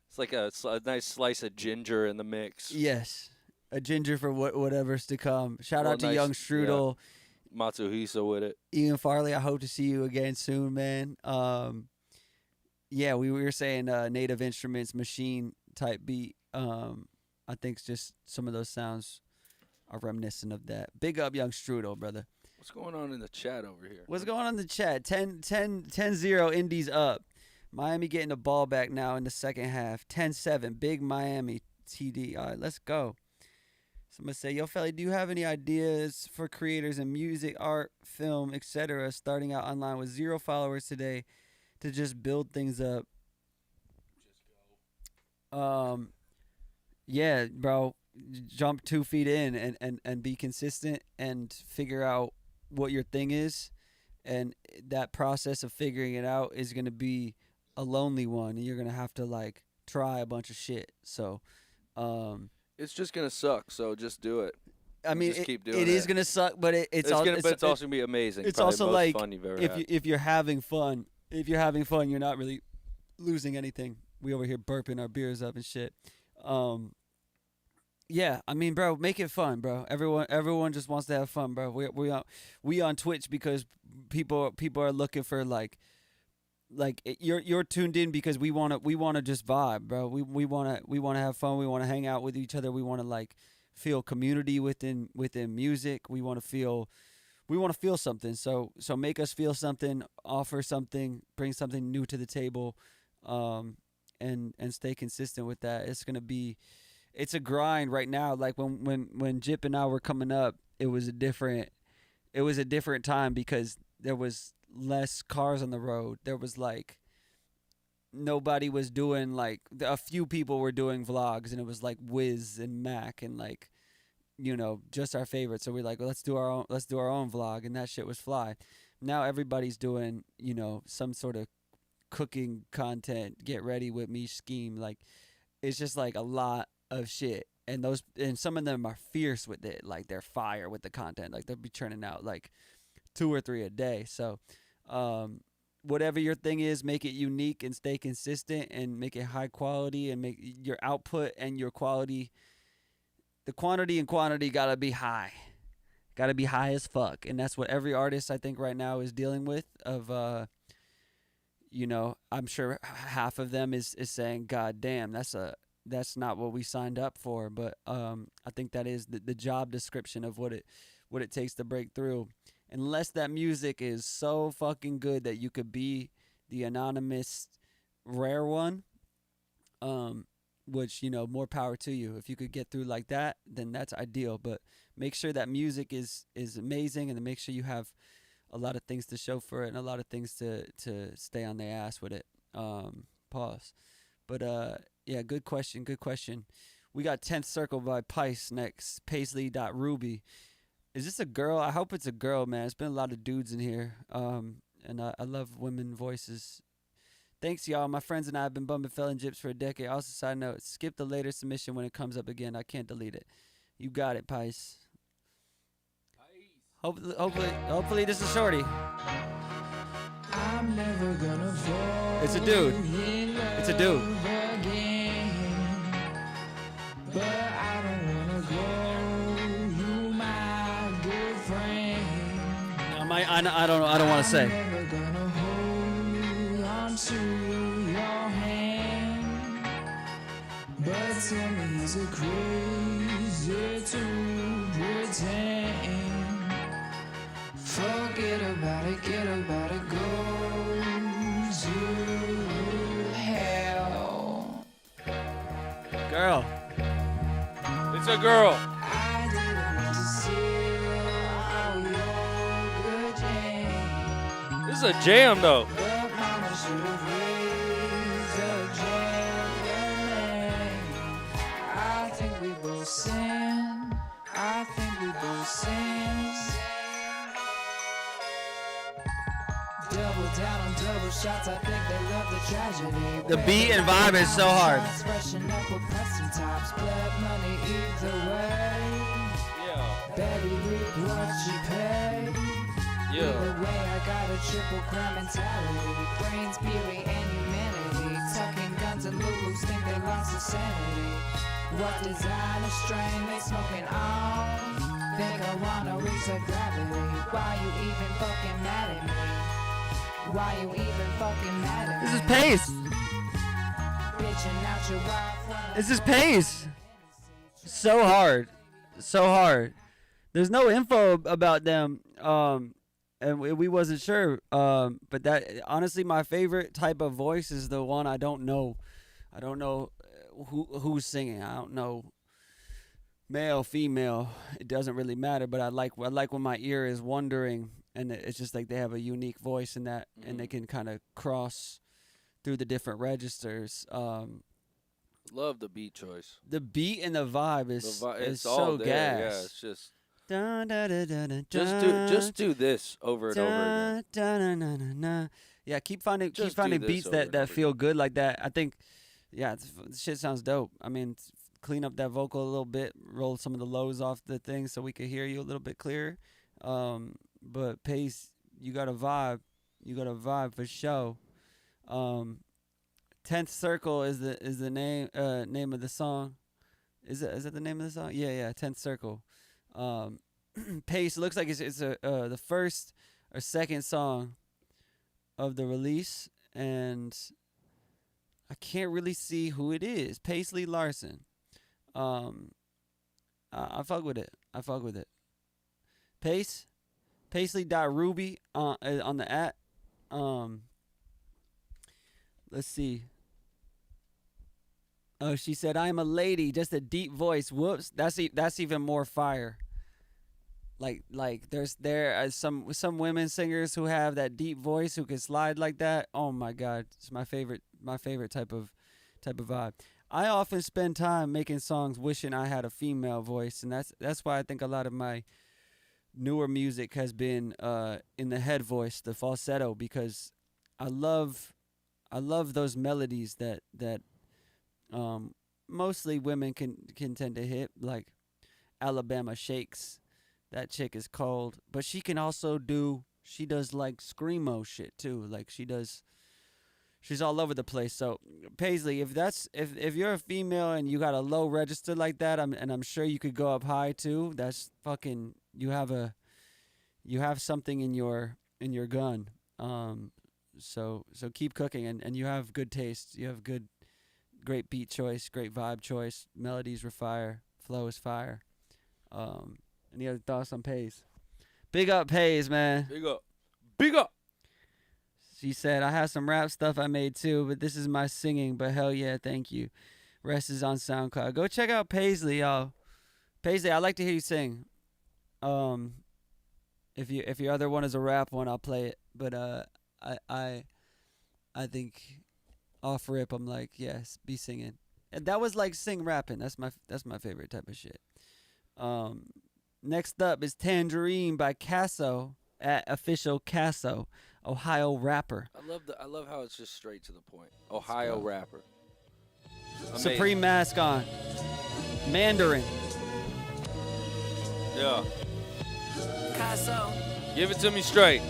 it's like a nice slice of ginger in the mix. Yes, a ginger for whatever's to come. Shout out to nice- Young Strudel, Matsuhisa with it. Ian Farley. I hope to see you again soon, man. Yeah, we were saying native instruments, machine type beat. I think it's just some of those sounds are reminiscent of that. Big up Young Strudel, brother. What's going on in the chat over here? What's going on in the chat? 10-0 Indies up. Miami getting the ball back now in the second half. 10-7. Big Miami TD. All right, let's go. Somebody say, yo, Felly, do you have any ideas for creators in music, art, film, etc., starting out online with 0 followers today to just build things up? Yeah, bro. Jump 2 feet in and be consistent and figure out what your thing is. And that process of figuring it out is going to be a lonely one. And you're going to have to, like, try a bunch of shit. So, It's just gonna suck. So just do it. I mean, just keep doing it is going to suck, but it's also also gonna be amazing. it's Probably also the most like fun you've ever if had. if you're having fun, you're not really losing anything. We over here burping our beers up and shit. Yeah, I mean, bro, make it fun, bro. Everyone just wants to have fun, bro. We on Twitch because people are looking for like you're tuned in because we want to just vibe, bro. We want to have fun. We want to hang out with each other. We want to like feel community within music. We want to feel something. So make us feel something, offer something, bring something new to the table, and stay consistent with that. It's a grind right now. Like when Jip and I were coming up, it was a different time because there was less cars on the road. There was like nobody was doing like a few people were doing vlogs, and it was like Wiz and Mac and like, you know, just our favorites. So we're like, well, let's do our own vlog, and that shit was fly. Now everybody's doing, you know, some sort of cooking content, get ready with me scheme. Like it's just like a lot of shit, and some of them are fierce with it. Like they're fire with the content. Like they'll be churning out like 2 or 3 a day. So whatever your thing is, make it unique and stay consistent and make it high quality, and make your output and your quality, the quantity and quantity gotta be high as fuck. And that's what every artist I think right now is dealing with. Of you know, I'm sure half of them is saying, God damn, that's not what we signed up for. But I think that is the job description of what it takes to break through. Unless that music is so fucking good that you could be the anonymous rare one, which, you know, more power to you. If you could get through like that, then that's ideal. But make sure that music is amazing, and then make sure you have a lot of things to show for it and a lot of things to stay on their ass with it. Pause. But yeah, good question. We got 10th Circle by Pice next. Paisley.Ruby. Is this a girl? I hope it's a girl, man. It's been a lot of dudes in here. And I love women voices. Thanks, y'all. My friends and I have been bumping Felly Gyyps for a decade. Also, side note, skip the later submission when it comes up again. I can't delete it. You got it, Pice. Hopefully this is shorty. I'm never gonna fall. It's a dude. It's a dude. But I don't wanna go. You my good friend. I don't want to say. Never gonna hold on to your hand. But tell me, is it crazy to pretend? Forget about it, get about it, go to hell. Girl. It's a girl. I didn't want to steal all your good jam, This is a jam though. but mama should have double down on double shots. I think they love the tragedy. The beat and vibe is so hard. Freshen up with custom tops. Blood money either way. Yeah. Betty reap what she paid. Yeah. Either way, I got a triple crime mentality. Brains, beauty, and humanity. Tucking guns and Lulus think they lost their sanity. What designer strain they smoking on? Think I wanna reset gravity. Why you even fucking mad at me? Why you even fucking mad at me? This is Pace. Bitching out your wife. This is Pace. So hard. So hard. There's no info about them. And we wasn't sure. But that honestly, my favorite type of voice is the one I don't know. I don't know who's singing. I don't know. Male, female, it doesn't really matter. But I like when my ear is wandering, and it's just like they have a unique voice in that, and they can kind of cross through the different registers. Love the beat choice. The beat and the vibe is It's so all there. gas. Yeah, it's just Dun, dun, dun, dun, dun, just do this over and over again. dun, dun, dun, dun, dun. Yeah, keep finding Just do this beats over and that over feel good like that. I think, yeah, shit sounds dope. I mean, clean up that vocal a little bit, roll some of the lows off the thing so we could hear you a little bit clearer. But Pace, you got a vibe. You got a vibe for show. 10th Circle is the name of the song. Is it the name of the song? Yeah, 10th Circle. Pace looks like it's the first or second song of the release, and I can't really see who it is. Paisley Larson. I fuck with it. Pace, Paisley.Ruby on the at. Let's see. Oh, she said, "I'm a lady, just a deep voice." Whoops, that's even more fire. Like there are some women singers who have that deep voice who can slide like that. Oh my God, it's my favorite type of vibe. I often spend time making songs wishing I had a female voice, and that's why I think a lot of my newer music has been in the head voice, the falsetto, because I love those melodies that mostly women can tend to hit, like Alabama Shakes. That chick is cold, but she can also she does like screamo shit too. Like she's all over the place. So Paisley, if you're a female and you got a low register like that, I'm sure you could go up high too. That's fucking, you have something in your gun. So keep cooking, and you have good taste. You have great beat choice, great vibe choice. Melodies were fire, flow is fire. Any other thoughts on Pace? Big up Pace, man. Big up. She said, "I have some rap stuff I made too, but this is my singing. But hell yeah, thank you. Rest is on SoundCloud. Go check out Paisley, y'all. Paisley, I'd like to hear you sing. If your other one is a rap one, I'll play it. But I think off rip, I'm like, yes, be singing. And that was like sing rapping. That's my favorite type of shit. Next up is Tangerine by Casso at official Casso, Ohio rapper. I love how it's just straight to the point. Ohio rapper. Amazing. Supreme mask on. Mandarin. Yeah. Casso. Give it to me straight.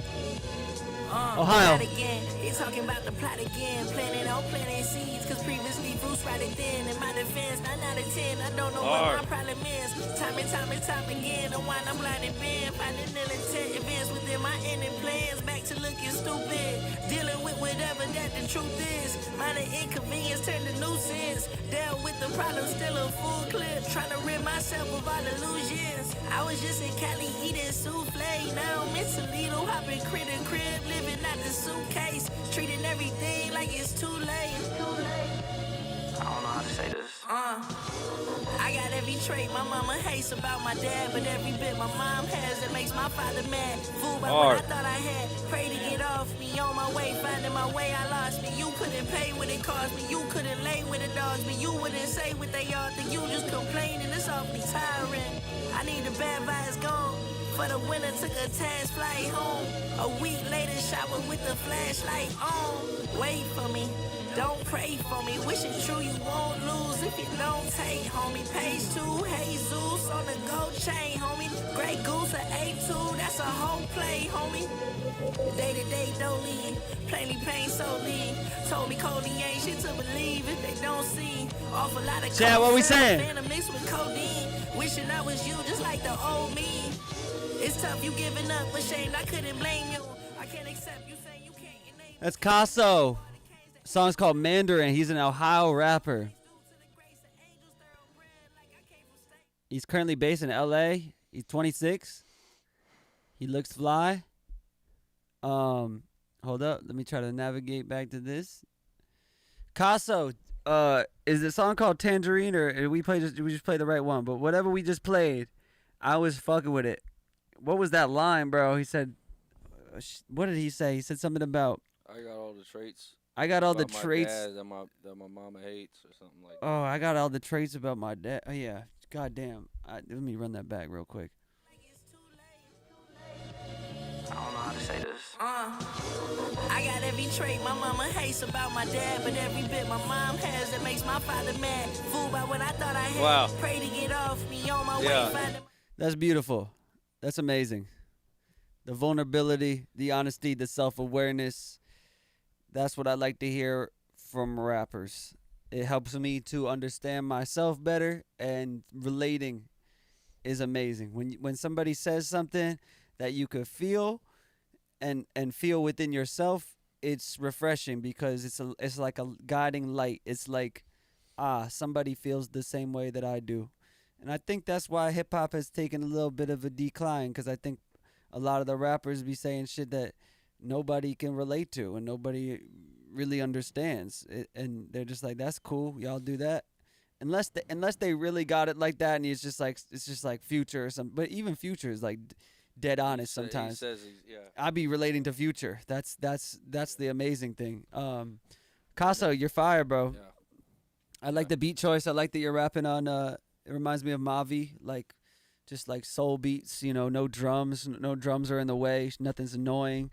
Ohio. Again. They talking about the plot again. Planting seeds, cause previously Bruce rotted thin. In my defense, 9 out of 10. I don't know what my problem is. Time again. The wine I'm blinded been. Finding ill intent events within my ending plans. Back to looking stupid. Dealing with whatever that the truth is. Minor inconvenience turned to nuisance. Dealt with the problem, still a full clip. Trying to rid myself of all illusions. I was just in Cali eating souffle. Now I'm in Toledo, hopping crib and crib. Living out the suitcase. Treating everything like it's too late. I don't know how to say this. I got every trait my mama hates about my dad, but every bit my mom has that makes my father mad. Fooled by what I thought I had. Pray to get off me on my way, finding my way. I lost me. You couldn't pay what it cost me. You couldn't lay with the dogs, but you wouldn't say what they are. Think you just complaining. It's awfully tiring. I need the bad vibes gone. for the winter, took a task flight home. A week later, shower with the flashlight on. Wait for me, don't pray for me. Wish it true, you won't lose if you don't take, homie. Page 2, Jesus on the gold chain, homie. Grey Goose, a A2, that's a whole play, homie. Day to day, don't leave. Plainly pain so lean. Told me Cody ain't shit to believe if they don't see. Off a lot of Chad, what we saying? Phantom mixed with codeine. Wishing I was you, just like the old me. It's tough, you giving up, ashamed I couldn't blame you. I can't accept you saying you can't. Your name That's Casso. Song's called Mandarin. He's an Ohio rapper. He's currently based in LA. He's 26. He looks fly. Hold up. Let me try to navigate back to this. Casso, is the song called Tangerine, or did we just play the right one? But whatever we just played, I was fucking with it. What was that line, bro? He said, what did he say? He said something about, I got all the traits. I got all the about my traits. dad that my mama hates or something like that. Oh, I got all the traits about my dad. Oh, yeah. God damn. Let me run that back real quick. I don't know how to say this. I got every trait my mama hates about my dad, but every bit my mom has that makes my father mad. Fooled by what I thought I had. Wow. Pray to get off me on my Yeah. way. Finding That's beautiful. That's amazing. The vulnerability, the honesty, the self-awareness. That's what I like to hear from rappers. It helps me to understand myself better, and relating is amazing. When somebody says something that you could feel and feel within yourself, it's refreshing because it's like a guiding light. It's like, somebody feels the same way that I do. And I think that's why hip hop has taken a little bit of a decline, because I think a lot of the rappers be saying shit that nobody can relate to and nobody really understands it, and they're just like, that's cool, y'all do that, unless they really got it like that, and it's just like Future or something. But even Future is like dead honest sometimes. He says yeah. I be relating to Future. That's the amazing thing. Casso, you're fire, bro. Yeah. I like the beat choice. I like that you're rapping on it reminds me of Mavi, like just like soul beats, no drums are in the way, nothing's annoying.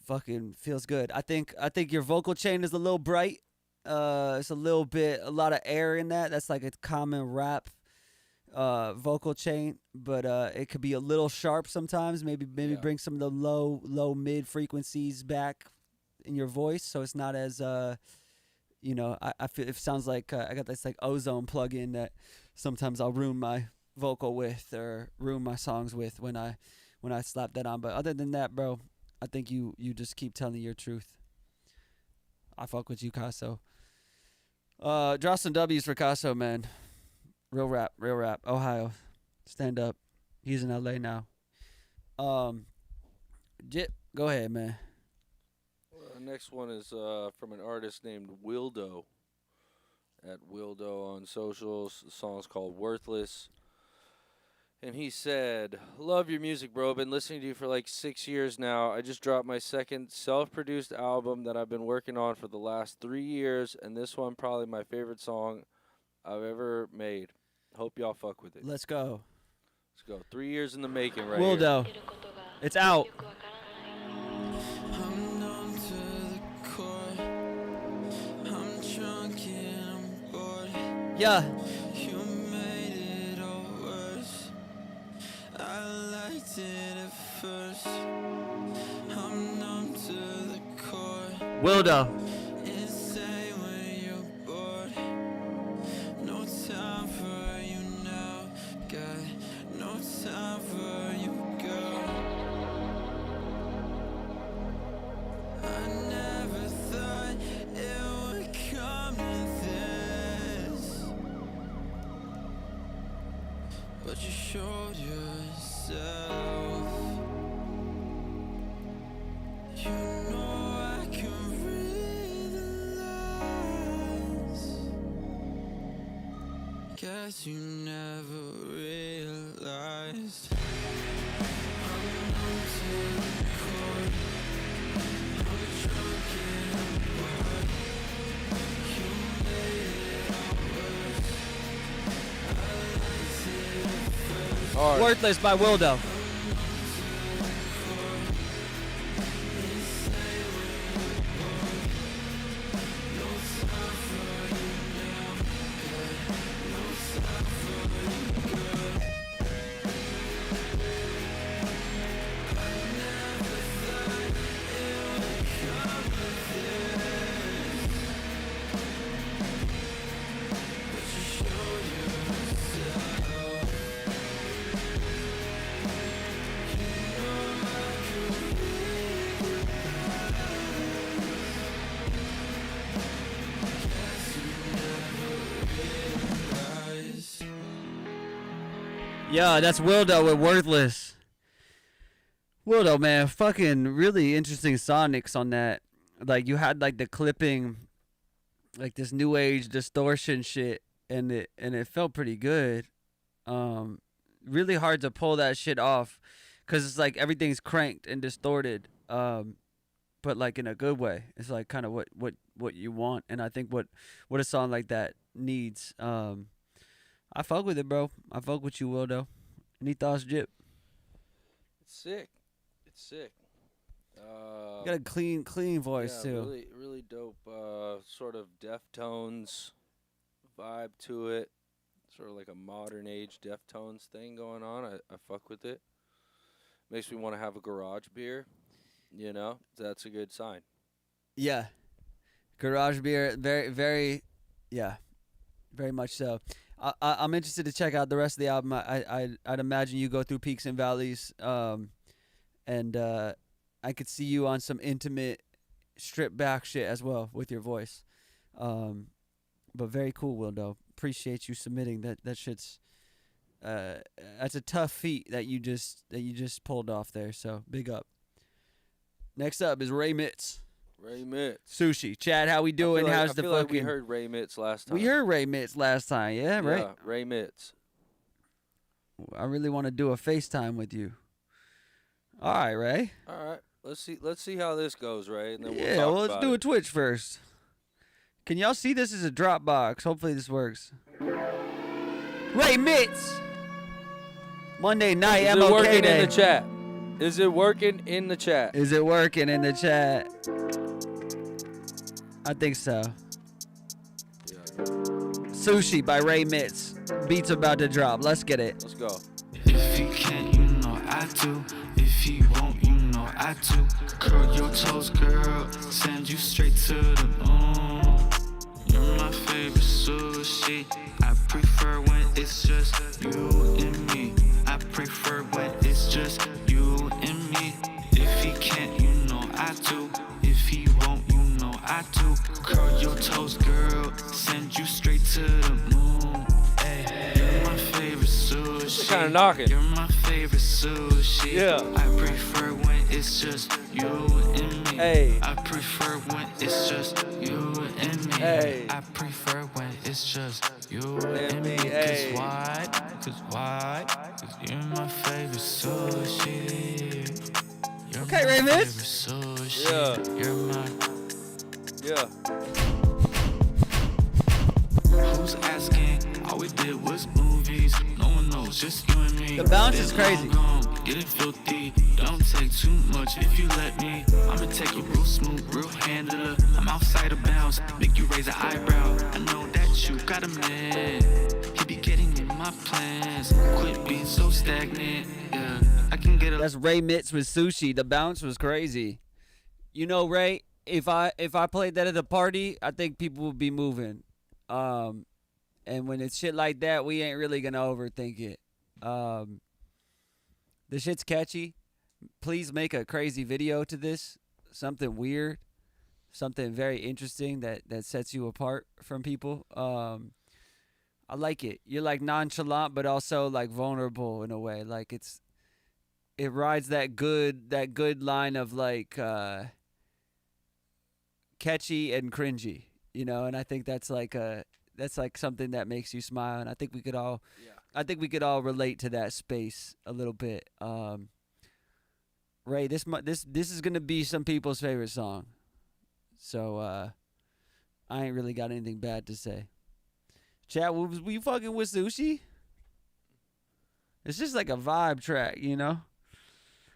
Fucking feels good. I think your vocal chain is a little bright. It's a lot of air in that. That's like a common rap vocal chain, but it could be a little sharp sometimes. Maybe bring some of the low mid frequencies back in your voice, so it's not as I feel it sounds like I got this like ozone plug-in that sometimes I'll ruin my vocal with or ruin my songs with when I slap that on. But other than that, bro, I think you just keep telling your truth. I fuck with you, Casso. Draw some W's for Casso, man. Real rap. Ohio, stand up. He's in LA now. Jip, go ahead, man. Next one is from an artist named Wildo. At Wildo on socials. The song's called Worthless. And he said, love your music, bro. Been listening to you for like 6 years now. I just dropped my second self-produced album that I've been working on for the last 3 years. And this one probably my favorite song I've ever made. Hope y'all fuck with it. Let's go. 3 years in the making right Wildo. here. It's out. I'm numb to the core. I'm drunk and I'm bored. Yeah. You made it all worse. I liked it at first. I'm numb to the core. Wildo. Insane when you're bored. No time for you now. Got no time for you, girl. I never thought it would come to this, but you showed yourself. You know I can read the lines. Guess you never realized. I'm numb to the core. I'm drunk and I'm bored. You made it all worse. I liked it at first. Hard. Worthless by Wildo. Yeah, that's Wildo with Worthless. Wildo, man, fucking really interesting sonics on that. Like, you had, like, the clipping, like, this new age distortion shit, and it felt pretty good. Really hard to pull that shit off, because it's like everything's cranked and distorted, but, like, in a good way. It's, like, kind of what you want, and I think what a song like that needs. I fuck with it, bro. I fuck with you, Wildo. Any thoughts, Jip? It's sick. It's sick. You got a clean voice, yeah, too. Really, really dope. Sort of Deftones vibe to it. Sort of like a modern age Deftones thing going on. I fuck with it. Makes me want to have a garage beer. You know, that's a good sign. Yeah. Garage beer, very, very, yeah, very much so. I'm interested to check out the rest of the album. I'd imagine you go through peaks and valleys, and I could see you on some intimate, stripped back shit as well with your voice. But very cool, Wildo. Appreciate you submitting that. That shit's that's a tough feat that you just pulled off there. So big up. Next up is Ray Mitz. Ray Mitz. Sushi. Chad, how we doing? How's the feel fucking? like we heard Ray Mitz last time. We heard Ray Mitz last time. Yeah, right. Yeah, Ray Mitz. I really want to do a FaceTime with you. All right, Ray. All right. Let's see how this goes, Ray, and then we'll Yeah, talk well, let's about do it. a Twitch first. Can y'all see this is a Dropbox? Hopefully this works. Ray Mitz. Monday night, Is it MLK working Day. in the chat? Is it working in the chat? Is it working in the chat? I think so. Yeah. Sushi by Ray Mitz. Beats about to drop. Let's get it. Let's go. If he can't, you know I do. If he won't, you know I do. Curl your toes, girl. Send you straight to the moon. You're my favorite sushi. I prefer when it's just you and me. I prefer when it's just you and me. If he can't, you know I do. If he won't, you know I do. Curl your toes, girl. Send you straight to the moon. Hey, you're my favorite sushi. Kinda knocking. You're my favorite sushi. Yeah. I prefer when it's just you and me. Hey. I prefer when it's just you and me. Hey. I prefer when it's just you and me. Hey. Cause why? Cause you're my favorite sushi. You're Okay, my Ray favorite Mitz. sushi. Yeah. You're my. Yeah. Who's asking? All we did was movies. No one knows, just you and me. The bounce is Been crazy. long gone, getting filthy. Don't take too much if you let me. I'ma take it real smooth, real handler. I'm outside of bounds, make you raise an eyebrow. I know that you got a man. He be getting in my plans. Quit being so stagnant. Yeah, I can get a. That's Ray Mitz with Sushi. The bounce was crazy. You know, Ray, if I played that at a party, I think people would be moving. And when it's shit like that, we ain't really gonna overthink it. The shit's catchy. Please make a crazy video to this. Something weird. Something very interesting that sets you apart from people. I like it. You're like nonchalant, but also like vulnerable in a way. Like it rides that good line of like catchy and cringy, you know. And I think that's like something that makes you smile. And I think we could all, relate to that space a little bit. Ray, this is gonna be some people's favorite song. So I ain't really got anything bad to say. Chat, were you fucking with Sushi? It's just like a vibe track, you know.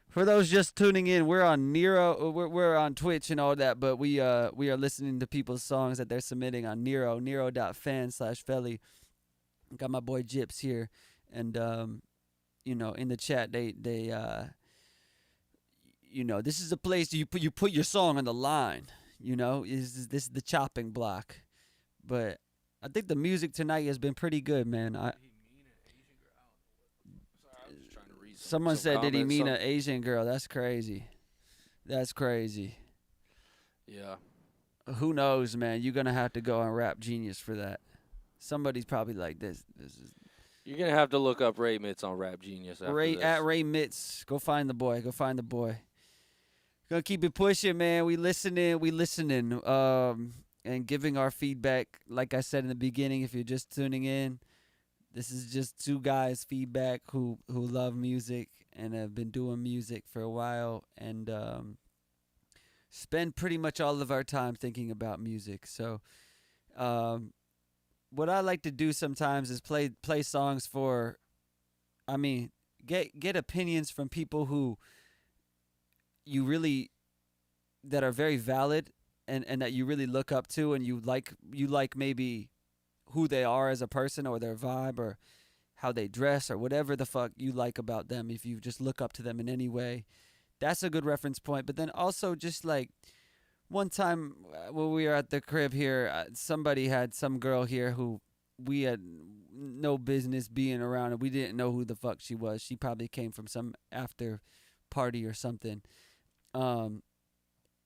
For those just tuning in, we're on Nero. We're on Twitch and all that, but we are listening to people's songs that they're submitting on Nero.fan/Felly. Got my boy Gyyps here, and in the chat they this is a place you put your song on the line. This is the chopping block, but I think the music tonight has been pretty good, man. Someone said, "Did he mean an Asian girl?" That's crazy. That's crazy. Yeah. Who knows, man? You're gonna have to go on Rap Genius for that. Somebody's probably like this. Is You're gonna have to look up Ray Mitz on Rap Genius. After Ray this. at Ray Mitz. Go find the boy. Gonna keep it pushing, man. We listening. And giving our feedback. Like I said in the beginning, if you're just tuning in, this is just two guys' feedback who love music and have been doing music for a while and spend pretty much all of our time thinking about music. So, what I like to do sometimes is play songs get opinions from people who you really that are very valid and that you really look up to and you like maybe who they are as a person or their vibe or how they dress or whatever the fuck you like about them. If you just look up to them in any way, that's a good reference point. But then also just like one time when we were at the crib here, somebody had some girl here who we had no business being around and we didn't know who the fuck she was. She probably came from some after party or something.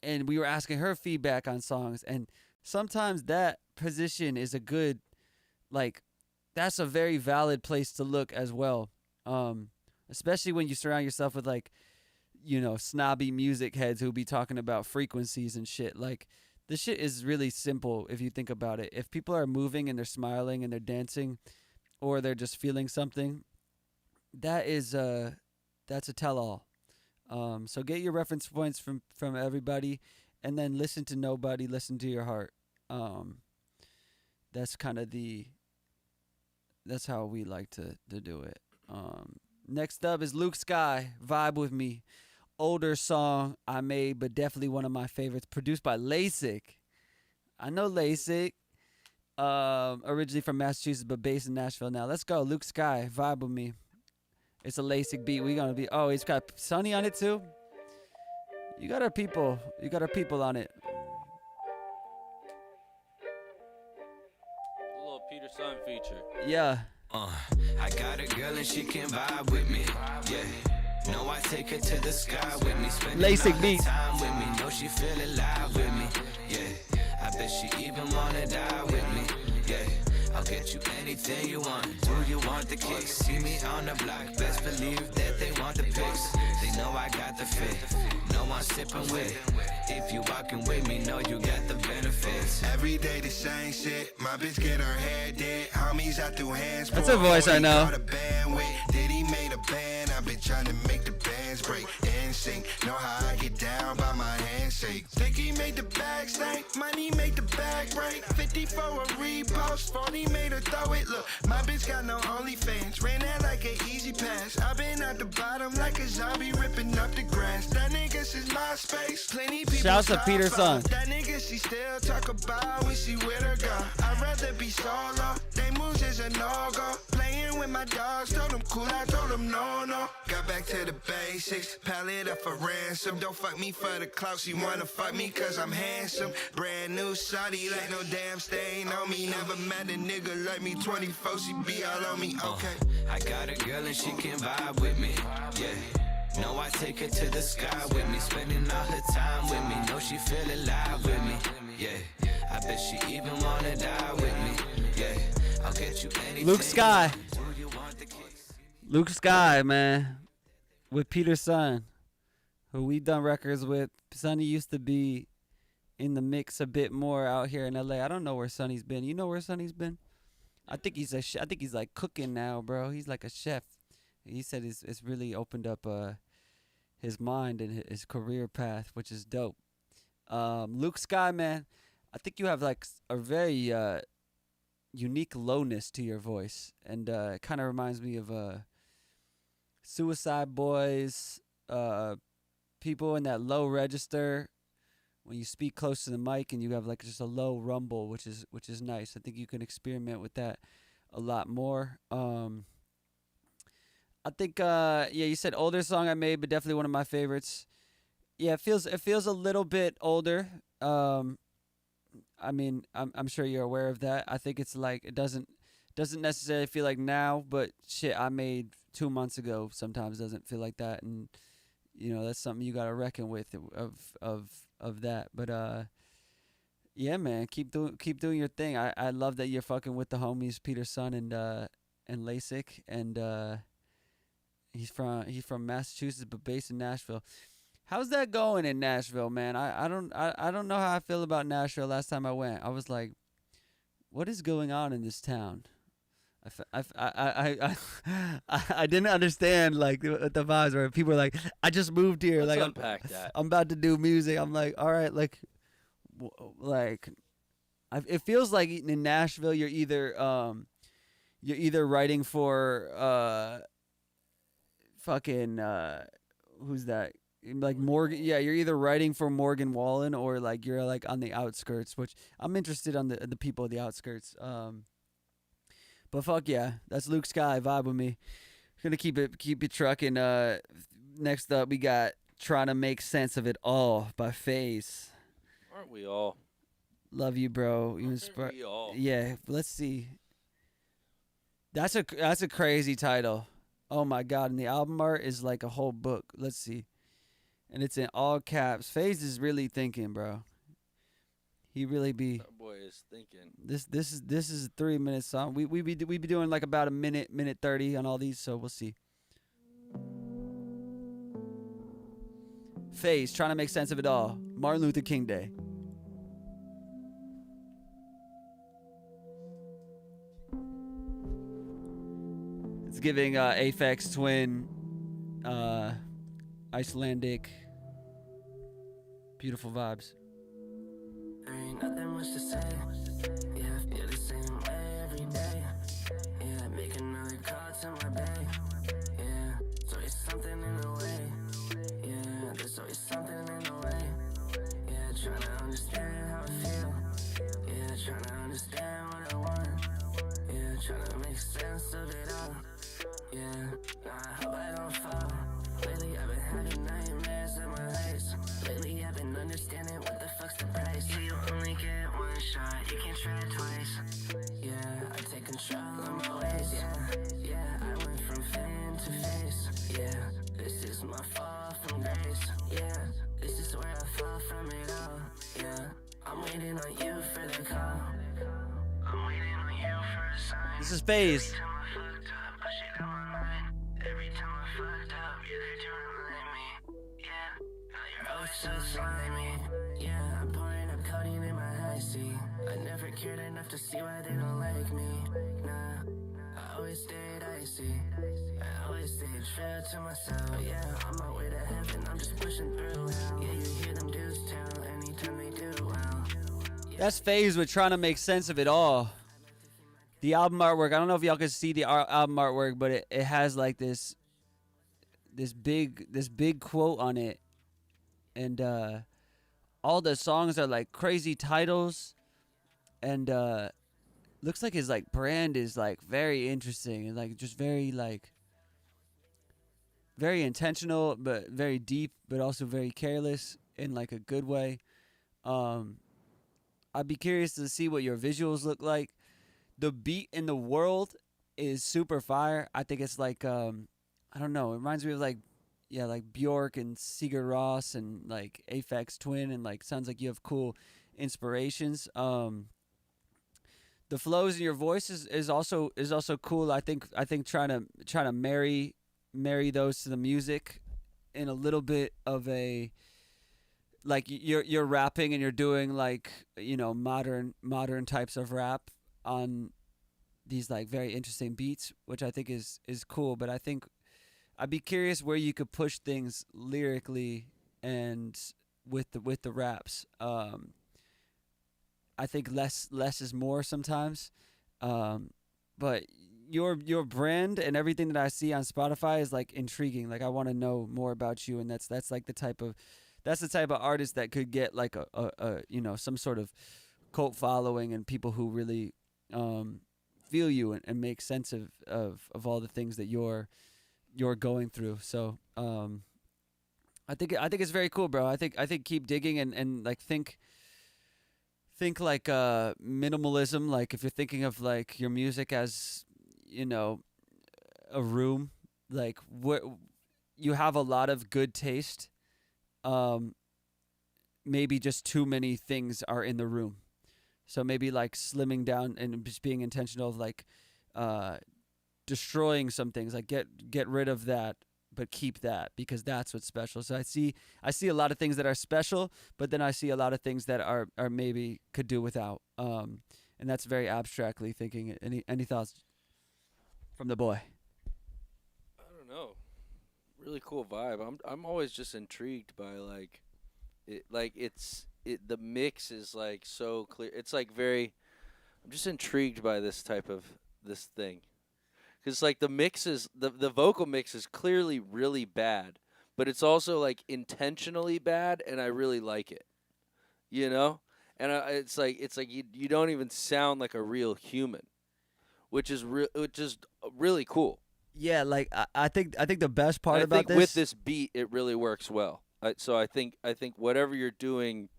And we were asking her feedback on songs, and sometimes that position is a good, that's a very valid place to look as well. Especially when you surround yourself with snobby music heads who be talking about frequencies and shit. Like, this shit is really simple if you think about it. If people are moving and they're smiling and they're dancing, or they're just feeling something, that's a tell-all. So get your reference points from everybody, and then listen to nobody. Listen to your heart. That's kind of that's how we like to do it. Next up is Luke Sky, Vibe With Me. Older song I made, but definitely one of my favorites. Produced by LASIK. I know LASIK. Originally from Massachusetts, but based in Nashville now. Let's go, Luke Sky, Vibe With Me. It's a LASIK beat. He's got Sonny on it too. You got our people on it. A little Peter Sun feature. Yeah. I got a girl and she can vibe with me. Yeah. No, I take her to the sky with me. Spending LASIK all beat. the time with me. Know she feel alive with me. Yeah. I bet she even wanna die with me. Yeah. I'll get you anything you want. Do you want the kicks? See me on the block. Best believe that they want the pics. They know I got the fit. No one sipping with. If you walking with me, know you got the benefits. Every day the same shit. My bitch get her hair did. Homies out through hands. That's a voice I know. Did he made a band? I've been trying to make the bands break. In sync. Know how I get down by my handshake. Think he made the bag stank. Money make the bag break. 50 for a repost. 40 made her throw it. Look, my bitch got no OnlyFans. Ran that like an easy pass. I've been at the bottom like a zombie ripping up the grass. That nigga's is my space. Plenty people. Shouts to Peter Sun. That nigga she still talk about when she with her girl. I'd rather be solo. They moves is a no-go. Playing with my dogs, told them cool, I told them no. Got back to the basics, pallet up for ransom. Don't fuck me for the clout, she wanna fuck me cause I'm handsome. Brand new shawty, like no damn stain on me. Never met a nigga like me, 24, she be all on me, okay. I got a girl and she can vibe with me. Yeah. No, I take her to the sky with me. Spending all her time with me. Know she feel alive with me. Yeah. I bet she even wanna die with me. Yeah. I'll get you anything. Luke Sky. Do you want the kicks? Luke Sky, man. With Peter Sun, who we done records with. Sonny used to be in the mix a bit more out here in LA. I don't know where Sonny's been. You know where Sonny's been? I think he's like cooking now, bro. He's like a chef. He said it's really opened up his mind and his career path, which is dope. Luke Sky, man, I think you have like a very unique lowness to your voice, and it kind of reminds me of Suicide Boys, people in that low register when you speak close to the mic and you have like just a low rumble, which is nice. I think you can experiment with that a lot more. I think yeah, you said older song I made, but definitely one of my favorites. Yeah, it feels a little bit older. I mean, I'm sure you're aware of that. I think it's like it doesn't necessarily feel like now, but shit I made 2 months ago sometimes doesn't feel like that, and you know that's something you gotta reckon with of that. But yeah, man, keep doing your thing. I love that you're fucking with the homies Peter Sun and LASIK, and he's from Massachusetts but based in Nashville. How's that going in Nashville, man? I don't know how I feel about Nashville. Last time I went, I was like, what is going on in this town? I didn't understand like the vibes where people are like, I just moved here. Let's Like unpack that. I'm about to do music. I'm like, all right, like it feels like in Nashville you're either writing for fucking who's that? Like Morgan, yeah, you're either writing for Morgan Wallen or like you're like on the outskirts, which I'm interested on the people of the outskirts. But fuck yeah, that's Luke Sky, vibe with me. Gonna keep it trucking. Next up we got Trying to Make Sense of It All by FaZe. Aren't we all? Love you, bro. You Aren't inspire. we all? Yeah, let's see. That's a crazy title. Oh my god, and the album art is like a whole book. Let's see. And it's in all caps. FaZe is really thinking, bro. He really be. That boy is thinking. This is a 3-minute song. We be doing like about a minute 30 on all these, so we'll see. FaZe, Trying to Make Sense of It All. Martin Luther King Day. It's giving Aphex Twin, Icelandic, beautiful vibes. There ain't nothing much to say. Yeah, I feel the same way every day. Yeah, make another call to my bay. Yeah, there's always something in the way. Yeah, there's always something in the way. Yeah, trying to understand how I feel. Yeah, trying to understand what I want. Yeah, trying to make sense of it all. Yeah, I hope I don't fall. Lately I've been having nightmares of my heights. Lately I've been understanding what the fuck's the price. Yeah, you only get one shot, you can't try it twice. Yeah, I take control of my ways. Yeah, I went from fan to face. Yeah, this is my fall from grace. Yeah, this is where I fall from it all. Yeah, I'm waiting on you for the call. I'm waiting on you for a sign. This is FaZe. Every time I fucked up, you're there to remind me. Yeah, now you're always so slimy. Yeah, I'm pouring up codeine in my high C. I never cared enough to see why they don't like me. Nah, I always stayed icy. I always stayed true to myself. Yeah, on my way to heaven, I'm just pushing through hell. Yeah, you hear them dudes tell anytime they do well. That's FaZe with Trying to Make Sense of It All. The album artwork, I don't know if y'all can see the album artwork, but it has like this big quote on it, and all the songs are like crazy titles, and looks like his like brand is like very interesting and like just very intentional, but very deep, but also very careless in like a good way. I'd be curious to see what your visuals look like. The beat in the world is super fire. I think it's like I don't know. It reminds me of like Bjork and Sigur Rós and like Aphex Twin, and like sounds like you have cool inspirations. The flows in your voice is also cool. I think trying to marry those to the music in a little bit of a like you're rapping and you're doing like, you know, modern types of rap on these like very interesting beats, which I think is cool. But I think I'd be curious where you could push things lyrically and with the raps. I think less is more sometimes, but your brand and everything that I see on Spotify is like intriguing. Like I want to know more about you, and that's like the type of artist that could get like a some sort of cult following and people who really feel you and make sense of all the things that you're going through. So I think it's very cool, bro. I think keep digging and like think like minimalism. Like if you're thinking of like your music as a room, like what you have a lot of good taste. Maybe just too many things are in the room. So maybe like slimming down and just being intentional of like destroying some things, like get rid of that, but keep that because that's what's special. So I see a lot of things that are special, but then I see a lot of things that are maybe could do without. And that's very abstractly thinking. Any thoughts from the boy? I don't know. Really cool vibe. I'm always just intrigued by like the mix is like so clear. It's like very. I'm just intrigued by this type of this thing, because like the mix is the vocal mix is clearly really bad, but it's also like intentionally bad, and I really like it. You know, and it's like you don't even sound like a real human, which is really cool. Yeah, like I think the best part I about think this with this beat, it really works well. So I think whatever you're doing,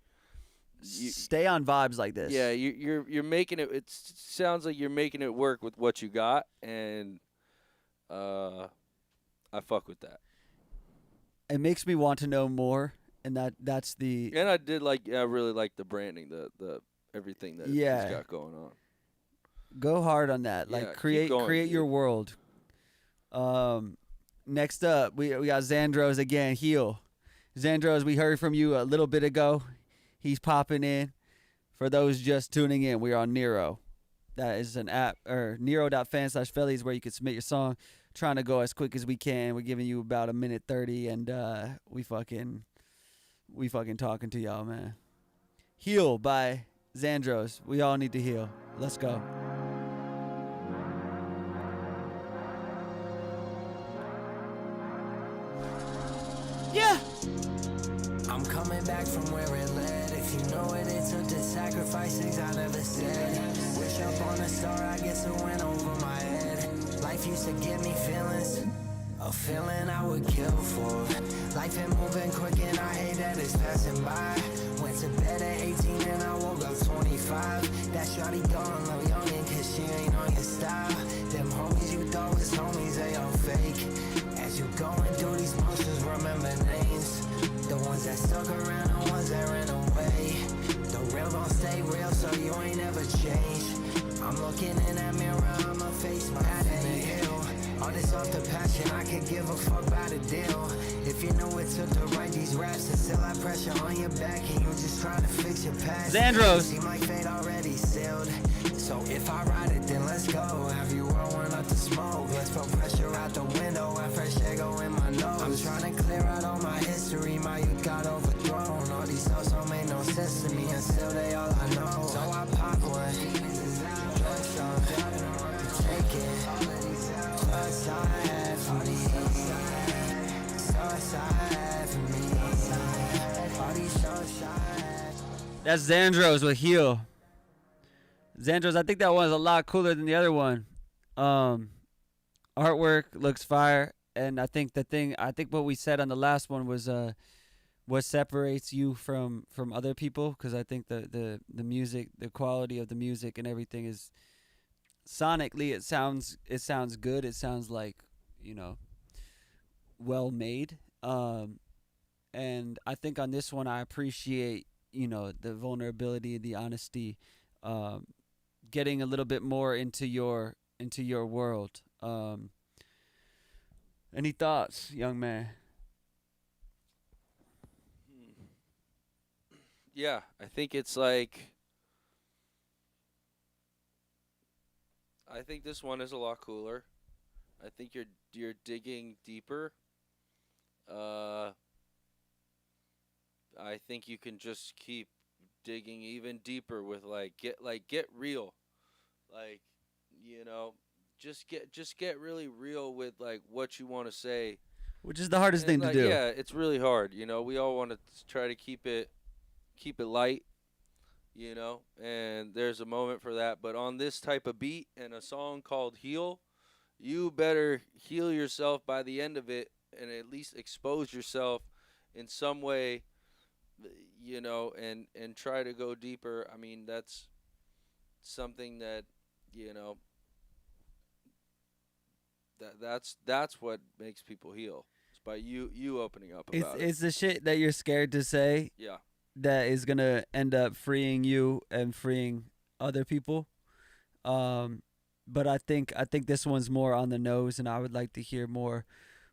stay on vibes like this. yeah, you're making it. It sounds like you're making it work with what you got, and I fuck with that. It makes me want to know more, and that's the And I really like the branding, the everything that he's got going on. go hard on that. Yeah, Like keep create going, your dude. world. Next up, we got Xandros again. Heal. Xandros, we heard from you a little bit ago. He's popping in. For those just tuning in, we are on Nero. That is an app, or Nero.fan/Felly is where you can submit your song. Trying to go as quick as we can. We're giving you about a minute 30, and we fucking talking to y'all, man. Heal by Xandros. We all need to heal. Let's go. Yeah. I'm coming back from where it led. If you know it, it took to sacrifice things I never said. Wish up on a star, I guess it went over my head. Life used to give me feelings, a feeling I would kill for. Life been moving quick and I hate that it's passing by. Went to bed at 18 and I woke up 25. That shawty gone, little youngin', cause she ain't on your style. Them homies you thought was homies, they all fake. As you going through these motions, remember names. The ones that stuck around, the ones that ran away. The real gon' stay real, so you ain't ever change. I'm looking in that mirror, I'ma face my hill. All this off the passion, I could give a fuck about a deal. If you know it took to write these raps, and still have pressure on your back, and you just trying to fix your past. Xandros. Seem like fate already sealed. So if I ride it, then let's go. Have you rolling up the smoke? Let's put pressure out the window and fresh air go in my nose. I'm trying to clear out all my history, my youth got overthrown. All these thoughts don't make no sense to me, and still they all I know. So I pop one. Take it. What's I have for me? What's I have for me? All these shows I have. That's Xandros with Heal. Xandros, I think that one's a lot cooler than the other one. Artwork looks fire, and I think what we said on the last one was what separates you from other people, because I think the music, the quality of the music and everything is sonically it sounds good. It sounds like, well made. And I think on this one I appreciate, the vulnerability, the honesty, getting a little bit more into your world. Any thoughts, young man? Yeah, I think it's like. I think this one is a lot cooler. I think you're digging deeper. I think you can just keep digging even deeper with get real. Like, just get really real with like what you want to say. Which is the hardest thing to Like, do. yeah, it's really hard. We all want to try to keep it light. And there's a moment for that. But on this type of beat and a song called Heal, you better heal yourself by the end of it and at least expose yourself in some way, and try to go deeper. I mean, that's something that, that's what makes people heal. It's by you opening up about it. It's the shit that you're scared to say Yeah. that is gonna end up freeing you and freeing other people. But I think this one's more on the nose, and I would like to hear more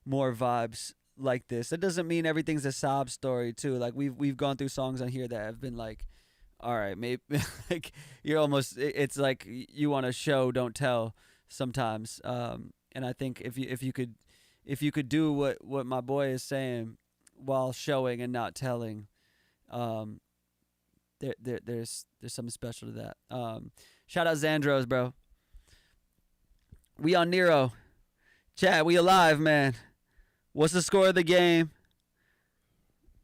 vibes like this. That doesn't mean everything's a sob story too. Like we've gone through songs on here that have been like, all right, maybe like you're almost. It's like you want to show, don't tell sometimes. And I think if you could do what my boy is saying while showing and not telling. There's something special to that. Shout out Xandros, bro. We on Nero. Chat, we alive, man. What's the score of the game?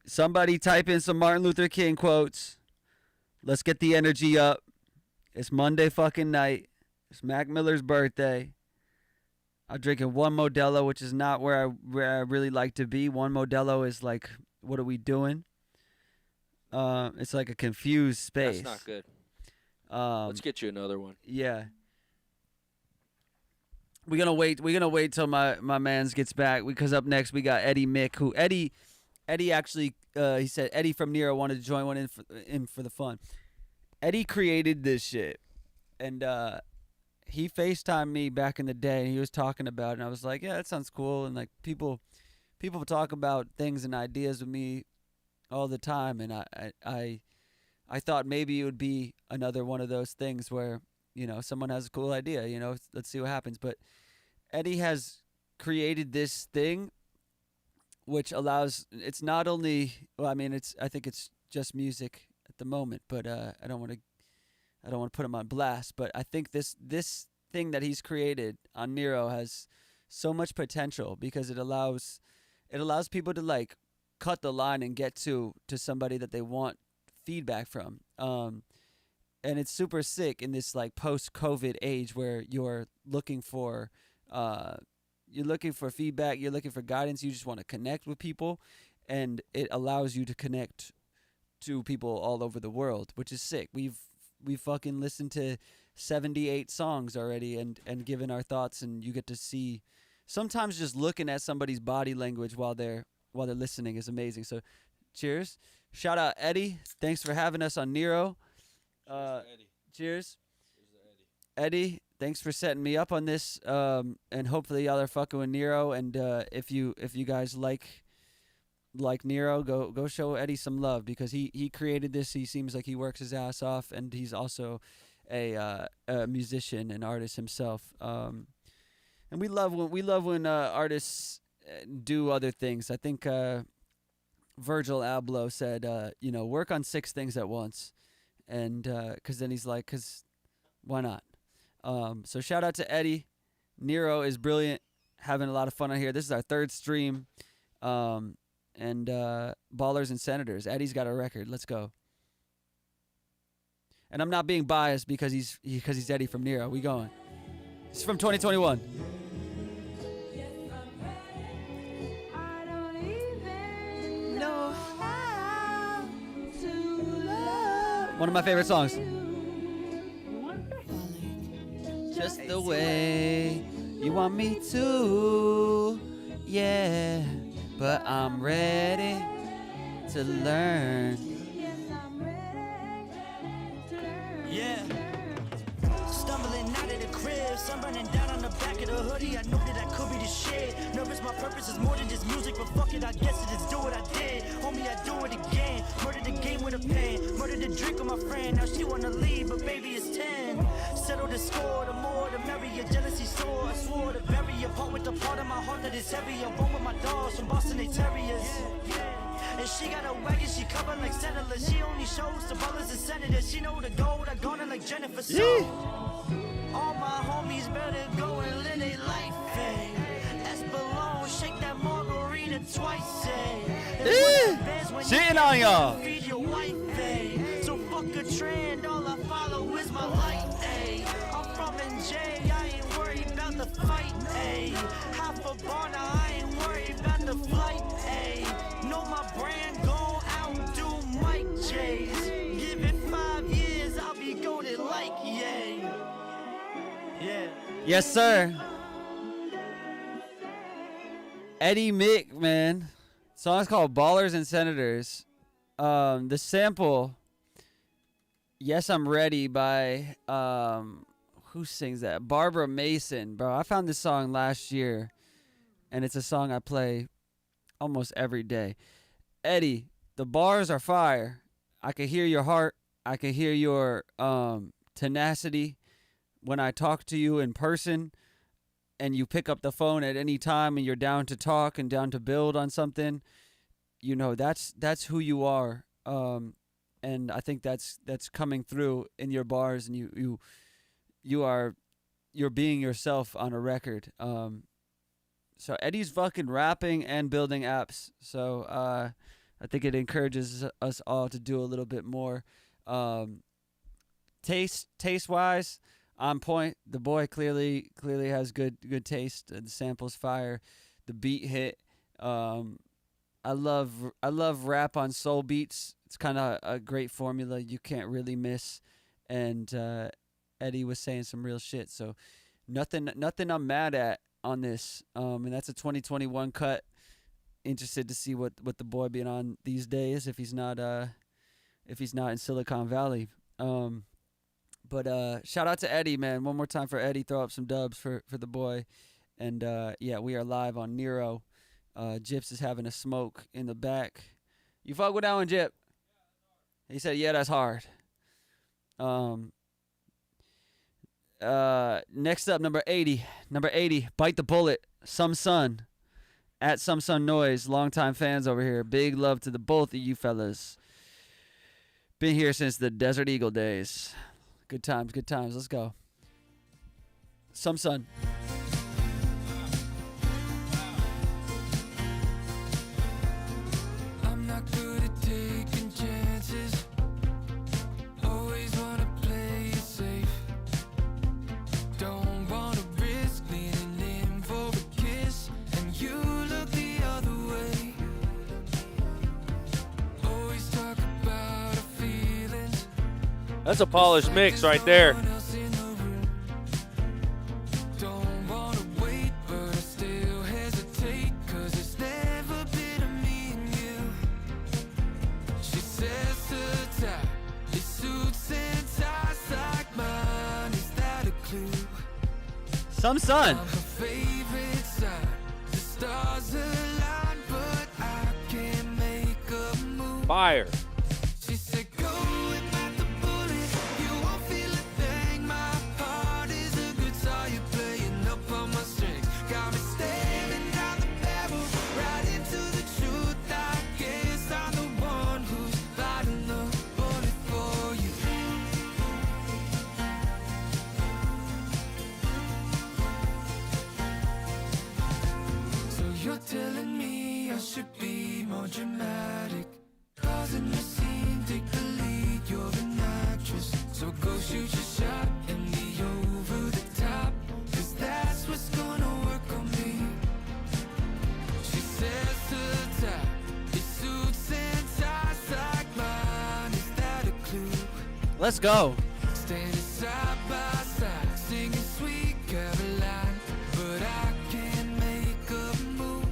Somebody type in some Martin Luther King quotes. Let's get the energy up. It's Monday fucking night. It's Mac Miller's birthday. I'm drinking one Modelo, which is not where I really like to be. One Modelo is like, what are we doing? It's like a confused space. That's not good. Let's get you another one. Yeah. We're gonna wait till my mans gets back, because up next we got Eddie Mick, who Eddie actually he said Eddie from Nero wanted to join one in for the fun. Eddie created this shit, and he FaceTimed me back in the day, and he was talking about it, and I was like, yeah, that sounds cool. And like people talk about things and ideas with me all the time, and I thought maybe it would be another one of those things where, someone has a cool idea, let's see what happens. But Eddie has created this thing which allows, it's not only, well, I mean, I think it's just music at the moment, but I don't want to put him on blast, but I think this thing that he's created on Nero has so much potential, because it allows people to like cut the line and get to somebody that they want feedback from. And it's super sick in this like post-COVID age where you're looking for feedback, you're looking for guidance, you just want to connect with people, and it allows you to connect to people all over the world, which is sick. We've fucking listened to 78 songs already and given our thoughts, and you get to see, sometimes just looking at somebody's body language while they're listening is amazing. So cheers. Shout out Eddie. Thanks for having us on Nero. Cheers. Eddie, thanks for setting me up on this. And hopefully y'all are fucking with Nero. And if you guys like Nero, go show Eddie some love, because he created this. He seems like he works his ass off, and he's also a musician and artist himself. And we love when artists do other things. I think Virgil Abloh said, work on 6 things at once, and because then he's like, because why not? So shout out to Eddie. Nero is brilliant, having a lot of fun on here. This is our 3rd stream, and Ballers and Senators. Eddie's got a record. Let's go. And I'm not being biased because he's Eddie from Nero. We going. It's from 2021. One of my favorite songs. Just the way you want me to, yeah. But I'm ready to learn. Yeah. Stumbling out of the crib, sunburning down on the back of the hoodie. I know that I could be the shit. Nervous, my purpose is more than just music, but fuck it, I guess it is do what I did. Homie, I do it again. Murdered the game with a pen. Murdered the drink with my friend. Now she wanna leave, but baby it's 10. Settle the score, the more the merrier. Jealousy sore, I swore to bury a part with the part of my heart that is heavy. I'm born with my dogs from Boston, they terriers. And she got a wagon, she covered like settlers. She only shows the brothers and senators. She know the gold, I gone in like Jennifer. So All my homies better go and live their life, hey. Espalone, shake that margarita twice, hey. Shitting on y'all. Feed your wife, hey. So fuck a trend, all I follow is my light, hey. I'm from NJ, I ain't worried about the fight, hey. Half a bar, now I ain't worried about the flight, hey. Know my brand gon' outdo Mike J's. Give it 5 years, I'll be goated like yay. Yeah. Yes, sir. Eddie Mick, man. Song's called Ballers and Senators. The sample, Yes, I'm Ready by, who sings that? Barbara Mason, bro. I found this song last year, and it's a song I play almost every day. Eddie, the bars are fire. I can hear your heart. I can hear your tenacity when I talk to you in person and you pick up the phone at any time and you're down to talk and down to build on something. You know, that's who you are. And I think that's coming through in your bars, and you're being yourself on a record. So Eddie's fucking rapping and building apps. So I think it encourages us all to do a little bit more. Taste wise, on point. The boy clearly has good taste. The sample's fire. The beat hit. I love rap on soul beats. It's kind of a great formula you can't really miss. And Eddie was saying some real shit. So nothing I'm mad at on this. And that's a 2021 cut. Interested to see what the boy being on these days if he's not in Silicon Valley. But shout out to Eddie, man. One more time for Eddie. Throw up some dubs for the boy. And yeah, we are live on Nero. Gyyps is having a smoke in the back. You fuck with that one, Gyp? He said, yeah, that's hard. Next up, number 80. Number 80, Bite the Bullet, Some Sun. At Some Sun Noise, longtime fans over here. Big love to the both of you fellas. Been here since the Desert Eagle days. Good times. Let's go. Some Sun. I'm not good at taking chances. Always wanna play it safe. Don't wanna risk leaning in for a kiss, and you look the other way. Always talk about our feelings. That's a polished mix right there. Someone else in the room. Don't wanna wait, but I still hesitate, 'cause it's never been a me and you. She says her type is suits and ties like mine. Is that a clue? Some Sun. I'm her favorite side. The stars align, but I can't make a move. Fire. She said, go and bite the bullet. You won't feel a thing. My heart is a guitar. You're playing up on my strings. Got me staring down the barrel, right into the truth. I guess I'm the one who's biting the bullet for you. So you're telling me I should be more dramatic, causing a scene, take the lead, you're an actress. So go shoot your shot and be over the top, 'cause that's what's gonna work on me. She says her type is suits and ties like mine. Is that a clue? Let's go. Standing side by side, singing Sweet Caroline, but I can't make a move.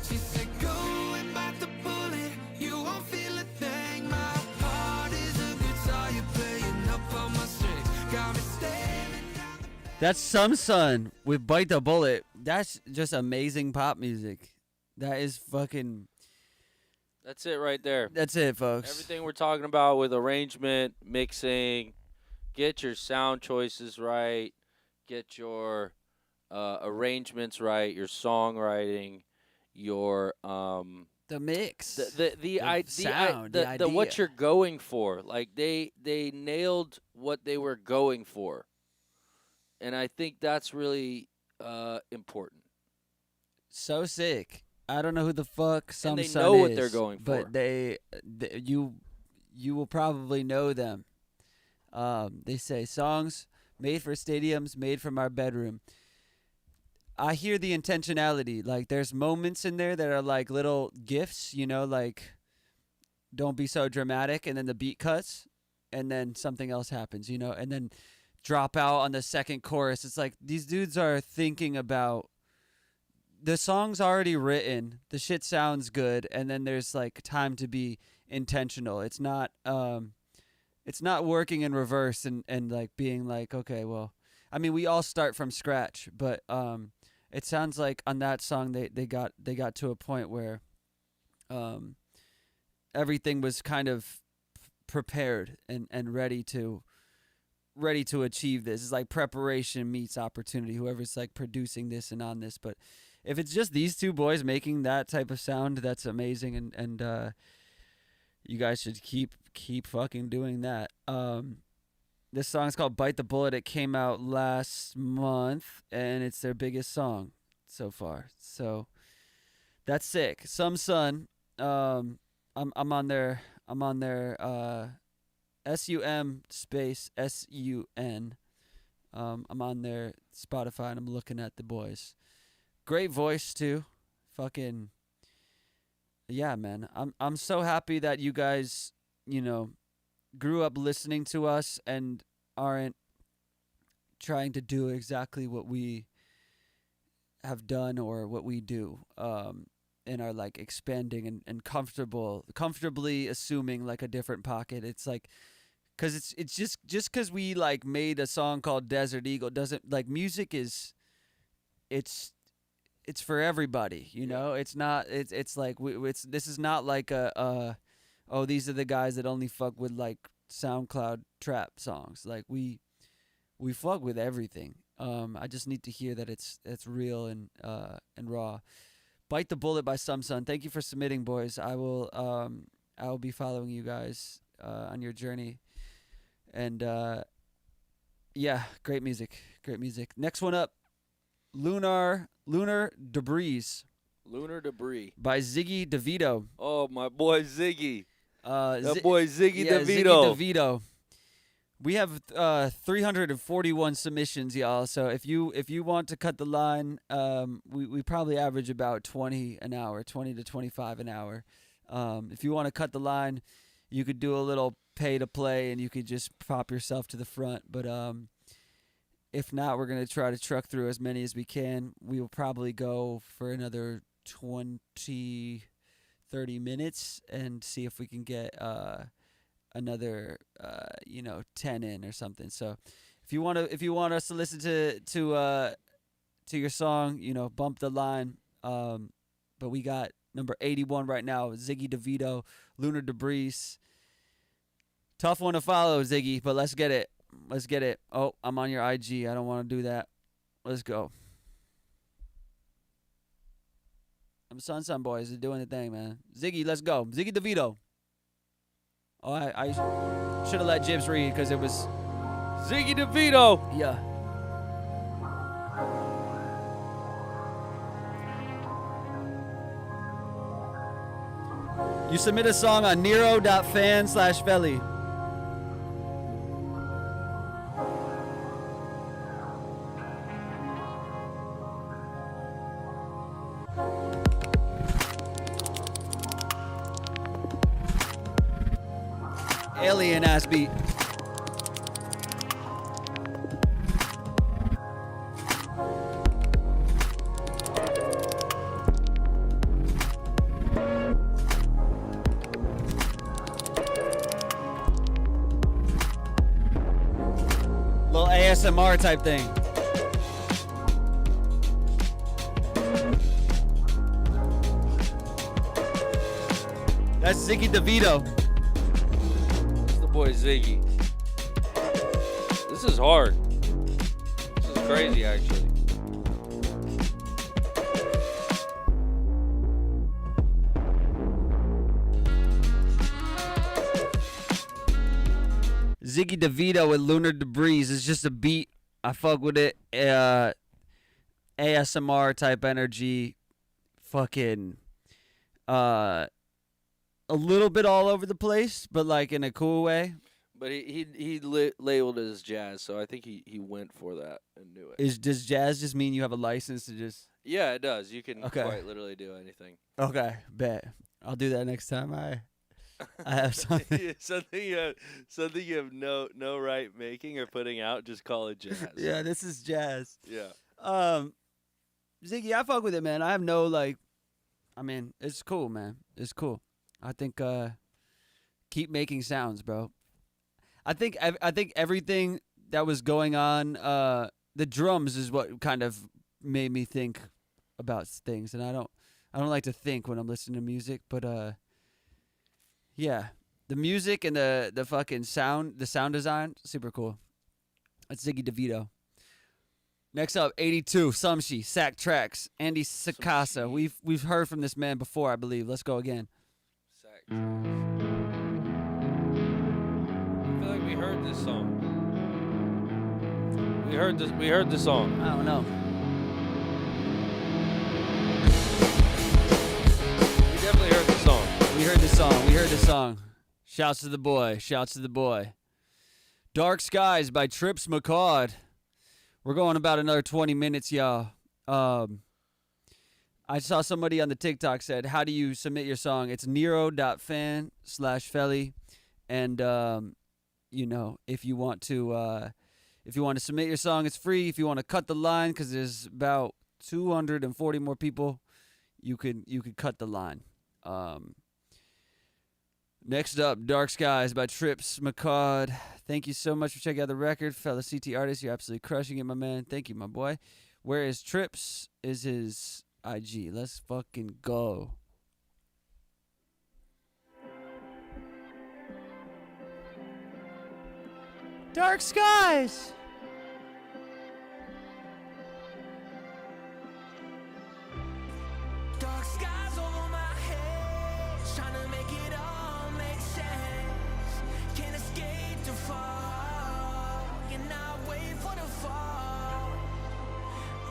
She said, go and bite the bullet. You won't feel a thing. My heart is a guitar. You're playing up on my strings. Got me staring down the That's Some Sun with Bite the Bullet. That's just amazing pop music. That is fucking... That's it right there. That's it, folks. Everything we're talking about with arrangement, mixing, get your sound choices right, get your arrangements right, your songwriting, your The mix. the sound, the what idea. you're going for. Like they nailed what they were going for. And I think that's really important. So sick. I don't know who the fuck Some they Sun know what is, they're going but for. you will probably know them. They say songs made for stadiums, made from our bedroom. I hear the intentionality. Like there's moments in there that are like little gifts, like don't be so dramatic, and then the beat cuts, and then something else happens, and then drop out on the second chorus. It's like these dudes are thinking about the song's already written, the shit sounds good, and then there's like time to be intentional. It's not working in reverse and like being like, okay, well, I mean we all start from scratch, but it sounds like on that song they got to a point where everything was kind of prepared and ready to achieve this. It's like preparation meets opportunity, whoever's like producing this and on this. But if it's just these two boys making that type of sound, that's amazing, and you guys should keep fucking doing that. This song's called Bite the Bullet. It came out last month, and it's their biggest song so far. So that's sick. Some Sun. I'm on their SUM space SUN. I'm on their Spotify and I'm looking at the boys. Great voice too. Fucking yeah, man. I'm so happy that you guys, grew up listening to us and aren't trying to do exactly what we have done or what we do. And are like expanding and comfortably assuming like a different pocket. It's like, cause it's just cause we like made a song called Desert Eagle doesn't like music is, it's for everybody, It's not. It's like this is not like oh, these are the guys that only fuck with like SoundCloud trap songs. Like we fuck with everything. I just need to hear that it's real and raw. Bite the Bullet by Some Sun. Thank you for submitting, boys. I will be following you guys on your journey. And yeah, great music. Next one up, Lunar Debris. Lunar Debris By Ziggy DeVito. Oh, my boy Ziggy. That boy Ziggy DeVito. Ziggy DeVito. We have 341 submissions, y'all. So if you want to cut the line, we probably average about 20 an hour, 20 to 25 an hour. If you want to cut the line, you could do a little pay to play and you could just pop yourself to the front. But if not, we're going to try to truck through as many as we can. We will probably go for another 20, 30 minutes and see if we can get another 10 in or something. So if you want us to listen to your song, bump the line. But we got number 81 right now, Ziggy DeVito, Lunar Debris. Tough one to follow, Ziggy, but let's get it. Oh, I'm on your IG. I don't want to do that. Let's go. I'm Sun boys. They're doing the thing, man. Ziggy, let's go. Ziggy DeVito. Oh, I should have let Gibbs read because it was Ziggy DeVito. Yeah. You submit a song on Nero.fan/Felly. Alien ass beat. Little ASMR type thing. That's Ziggy DeVito. Boy Ziggy. This is hard. This is crazy, actually. Ziggy DeVito with Lunar Debris is just a beat I fuck with it. ASMR type energy. Fucking a little bit all over the place, but like in a cool way. But he labeled it as jazz, so I think he went for that and knew it. Does jazz just mean you have a license to just? Yeah, it does. You can Okay. quite literally do anything. Okay, bet. I'll do that next time I have something. something you have no right making or putting out. Just call it jazz. Yeah, this is jazz. Yeah. Ziggy, I fuck with it, man. I have no I mean, it's cool, man. It's cool. I think keep making sounds, bro. I think everything that was going on, the drums is what kind of made me think about things, and I don't like to think when I'm listening to music, but yeah, the music and the fucking sound design, super cool. That's Ziggy DeVito. Next up, 82, Sumshi, Sack Tracks, Andy Sakasa. We've heard from this man before, I believe. Let's go again. Sack tracks. I feel like we heard this song. We heard the song. I don't know. We definitely heard the song. We heard the song. Shouts to the boy. Dark Skies by Trips McCord. We're going about another 20 minutes, y'all. I saw somebody on the TikTok said, how do you submit your song? It's Nero.fan/Felly. And, if you want to submit your song, it's free. If you want to cut the line, because there's about 240 more people, you could cut the line. Next up, Dark Skies by Trips McCord. Thank you so much for checking out the record. Fellow CT artist, you're absolutely crushing it, my man. Thank you, my boy. Where is Trips is his IG. Let's fucking go. Dark Skies! Dark skies over my head, trying to make it all make sense. Can't escape the fog, and I wait for the fall.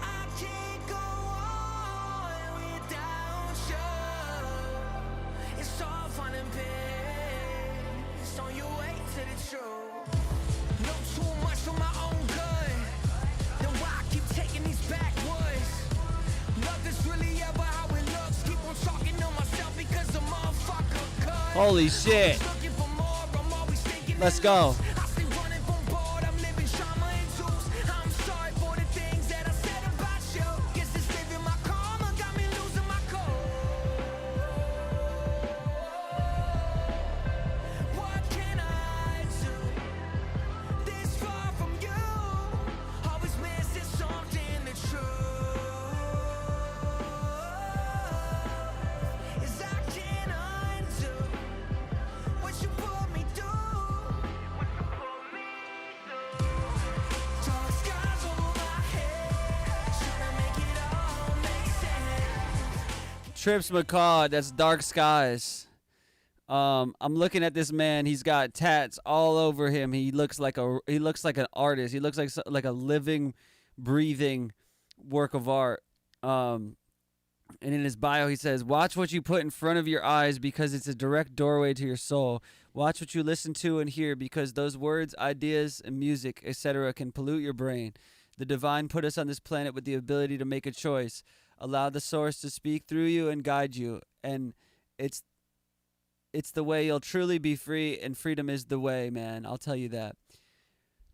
I can't go on without you. It's all fun and peace on your way to the truth. Know too much for my own good, then why I keep taking these backwoods? Nothing's really ever how it looks. Keep on talking to myself because the motherfucker could. Holy shit. Looking for more, I'm always thinking Let's go. I stay running from bored, I'm living trauma induced. I'm sorry for the things that I said about you. Guess it's living my karma, got me losing my cool. What can I do? This far from you, always missing something the truth is I can't undo what you put me through. Dark skies over my head, trying to make it all make sense. Trips McCord, that's Dark Skies. I'm looking at this man. He's got tats all over him. He looks like an artist. He looks like a living, breathing work of art. And in his bio, he says, "Watch what you put in front of your eyes because it's a direct doorway to your soul. Watch what you listen to and hear because those words, ideas, and music, etc., can pollute your brain. The divine put us on this planet with the ability to make a choice. Allow the source to speak through you and guide you. And it's the way you'll truly be free, and freedom is the way, man. I'll tell you that."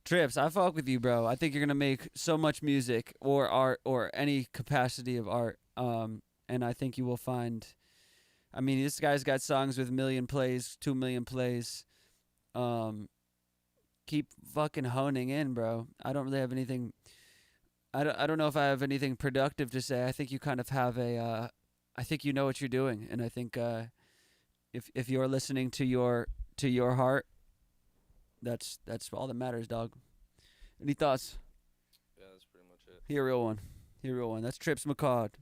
Trips, I fuck with you, bro. I think you're gonna make so much music or art or any capacity of art. And I think you will find. I mean, this guy's got songs with 1 million plays, 2 million plays. Keep fucking honing in, bro. I don't really have anything. I don't know if I have anything productive to say. I think you kind of have a. I think you know what you're doing, and I think if you're listening to your heart, that's all that matters, dog. Any thoughts? Yeah, that's pretty much it. Here, real one. That's Trips McCord.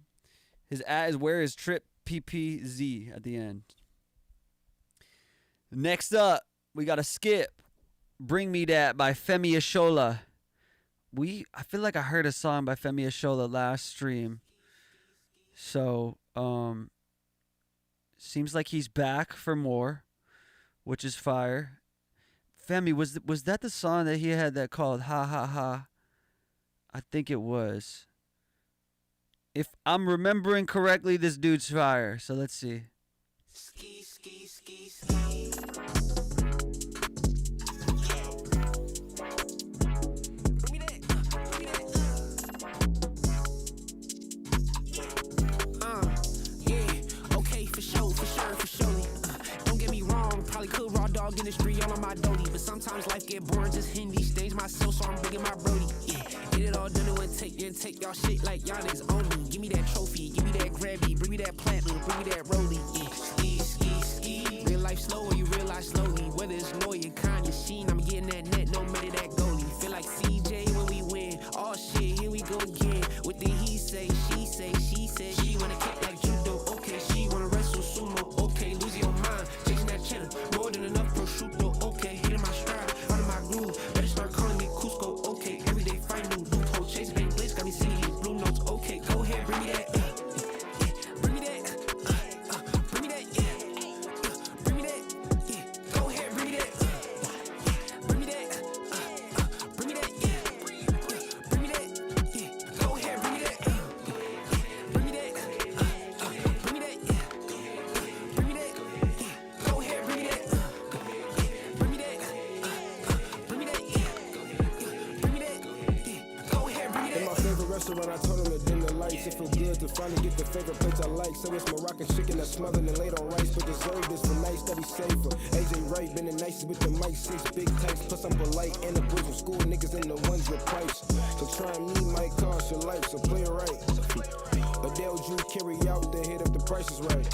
His ad is where is Trip PPZ at the end. Next up, we got a skip. Bring Me That by Femi Ashola. I feel like I heard a song by Femi Ashola last stream. So, seems like he's back for more, which is fire. Femi, was that the song that he had that called Ha Ha Ha? I think it was. If I'm remembering correctly, this dude's fire. So let's see. Ski, ski, ski, ski. For surely. Don't get me wrong, probably could raw dog industry all on my dolly, but sometimes life get boring, just Hindi stage myself, so I'm bringing my Brody. Yeah, get it all done in one take, then take y'all shit like y'all niggas own me. Give me that trophy, give me that grabby, bring me that platinum, bring me that rollie. Yeah, ski, ski, ski. Real life slow or you realize slowly, whether it's loyal, kind of sheen, I'm getting that net, no matter that goalie. Feel like CJ when we win, oh shit, here we go again. What did he say, she say, she said, she wanna kick like judo, okay, she wanna wrestle sumo, okay, lose your mind, chasing that cheddar, more than enough prosciutto, okay, hitting my stride, out of my groove, better start calling me Cusco, okay, everyday fight new loophole, chasing bang blitz, got me singing these blue notes, okay, go ahead, bring me that, bring me that, bring me that, bring me that, go ahead, bring me that, bring me that, bring me that, bring me that, go ahead, bring me that, bring me that, bring me that, bring me that, go ahead, bring me that, bring me that, bring me that, bring me that, go ahead, bring me In that. my favorite restaurant, I told them to dim the lights. It feel good to finally get the favorite plates I like. So it's Moroccan chicken that's smothered and laid on rice. But dessert is for nice that he savor. AJ Wright been the nicest with the mic. 6 big types, plus I'm polite. And the boys from school niggas and the ones with pipes. So trying me might cost your life, so play it right. Adele Drew carry out the hit if the price is right.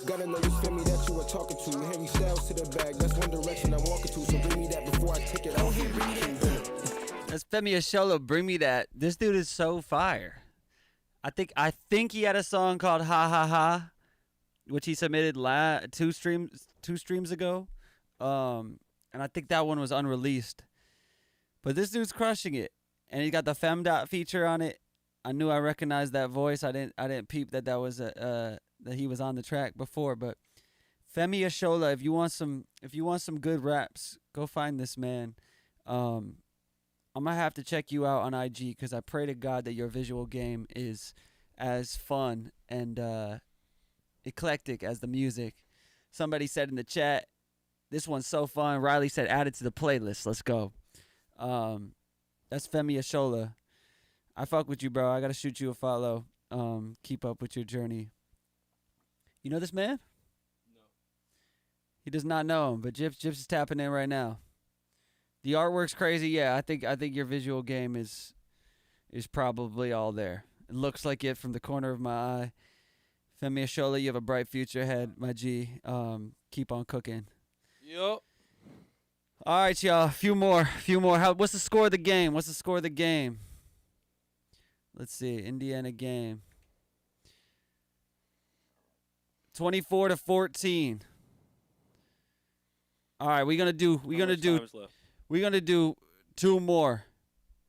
Gotta know this family that you were talking to. Heavy styles to the bag, that's one direction I'm walking to. So bring me that before I take it out. That's Femi Ashola. Bring me that. This dude is so fire. I think he had a song called Ha Ha Ha, which he submitted two streams ago, and I think that one was unreleased. But this dude's crushing it, and he got the Femdot feature on it. I knew I recognized that voice. I didn't peep that was that he was on the track before. But Femi Ashola, if you want some good raps, go find this man. I'm gonna have to check you out on IG because I pray to God that your visual game is as fun and eclectic as the music. Somebody said in the chat, this one's so fun. Riley said, add it to the playlist. Let's go. That's Femi Ashola. I fuck with you, bro. I gotta shoot you a follow. Keep up with your journey. You know this man? No. He does not know him, but Gyps is tapping in right now. The artwork's crazy. Yeah, I think your visual game is probably all there. It looks like it from the corner of my eye. Femi Ashola, you have a bright future ahead, my G. Keep on cooking. Yup. All right, y'all. A few more. What's the score of the game? Let's see. Indiana game. 24-14. All right, we're gonna do two more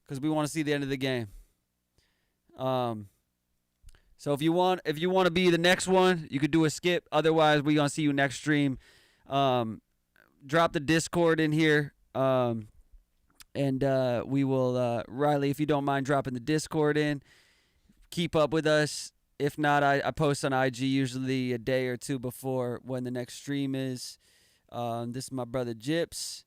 because we want to see the end of the game. So if you want to be the next one, you could do a skip. Otherwise, we're gonna see you next stream. Drop the Discord in here, and we will. Riley, if you don't mind dropping the Discord in, keep up with us. If not, I post on IG usually a day or two before when the next stream is. This is my brother Gyps.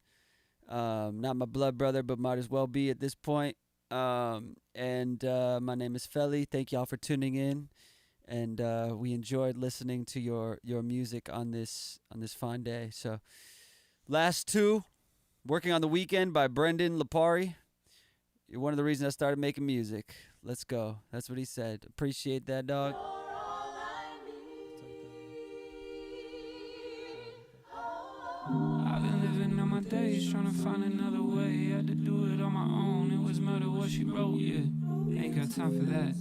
Not my blood brother, but might as well be at this point. And my name is Felly. Thank y'all for tuning in, and we enjoyed listening to your music on this fine day. So, last two, Working on the Weekend by Brendan Lapari. You're one of the reasons I started making music. Let's go. That's what he said. Appreciate that, dog. I've been living on my days, trying to find another way. Had to do it on my own, it was murder what she wrote, yeah. Ain't got time for that,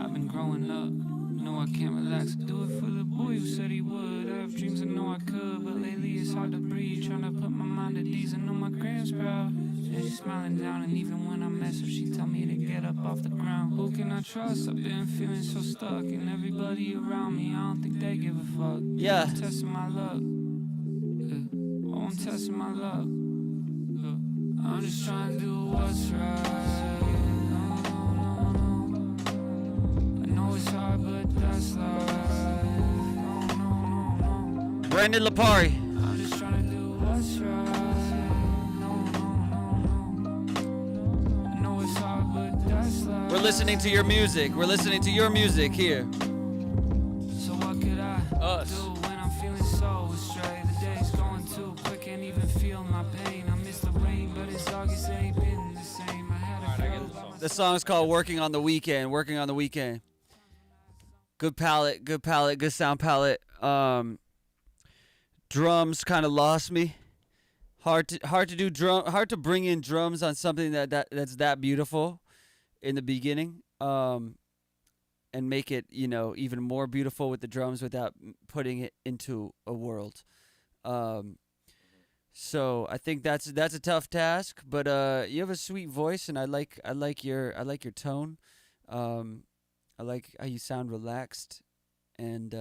I've been growing up. No, I can't relax, do it for the boy who said he would. I have dreams, I know I could, but lately it's hard to breathe. Trying to put my mind at ease, I know my grand's proud. Yeah, she's smiling down, and even when I mess her, she tell me to get up off the ground. Who can I trust? I've been feeling so stuck, and everybody around me, I don't think they give a fuck. Yeah. I'm testing my luck. Yeah. Oh, I'm testing my luck. Yeah. I'm just trying to do what's right. No, no, no. I know it's hard, but that's life. No, no, no, no. Brendan Lipari. I'm just trying to do what's right. We're listening to your music. We're listening to your music here. So what could I Us. do when I'm feeling so astray? The day's going too quick, can't even feel my pain. I miss the rain, but it's August, ain't been the same. I had a girl by my The song's called Working on the Weekend. Working on the Weekend. Good palette, good sound palette. Drums kind of lost me. Hard to bring in drums on something that's that beautiful in the beginning, and make it, even more beautiful with the drums without putting it into a world. So I think that's a tough task, but you have a sweet voice, and I like your tone. I like how you sound relaxed, and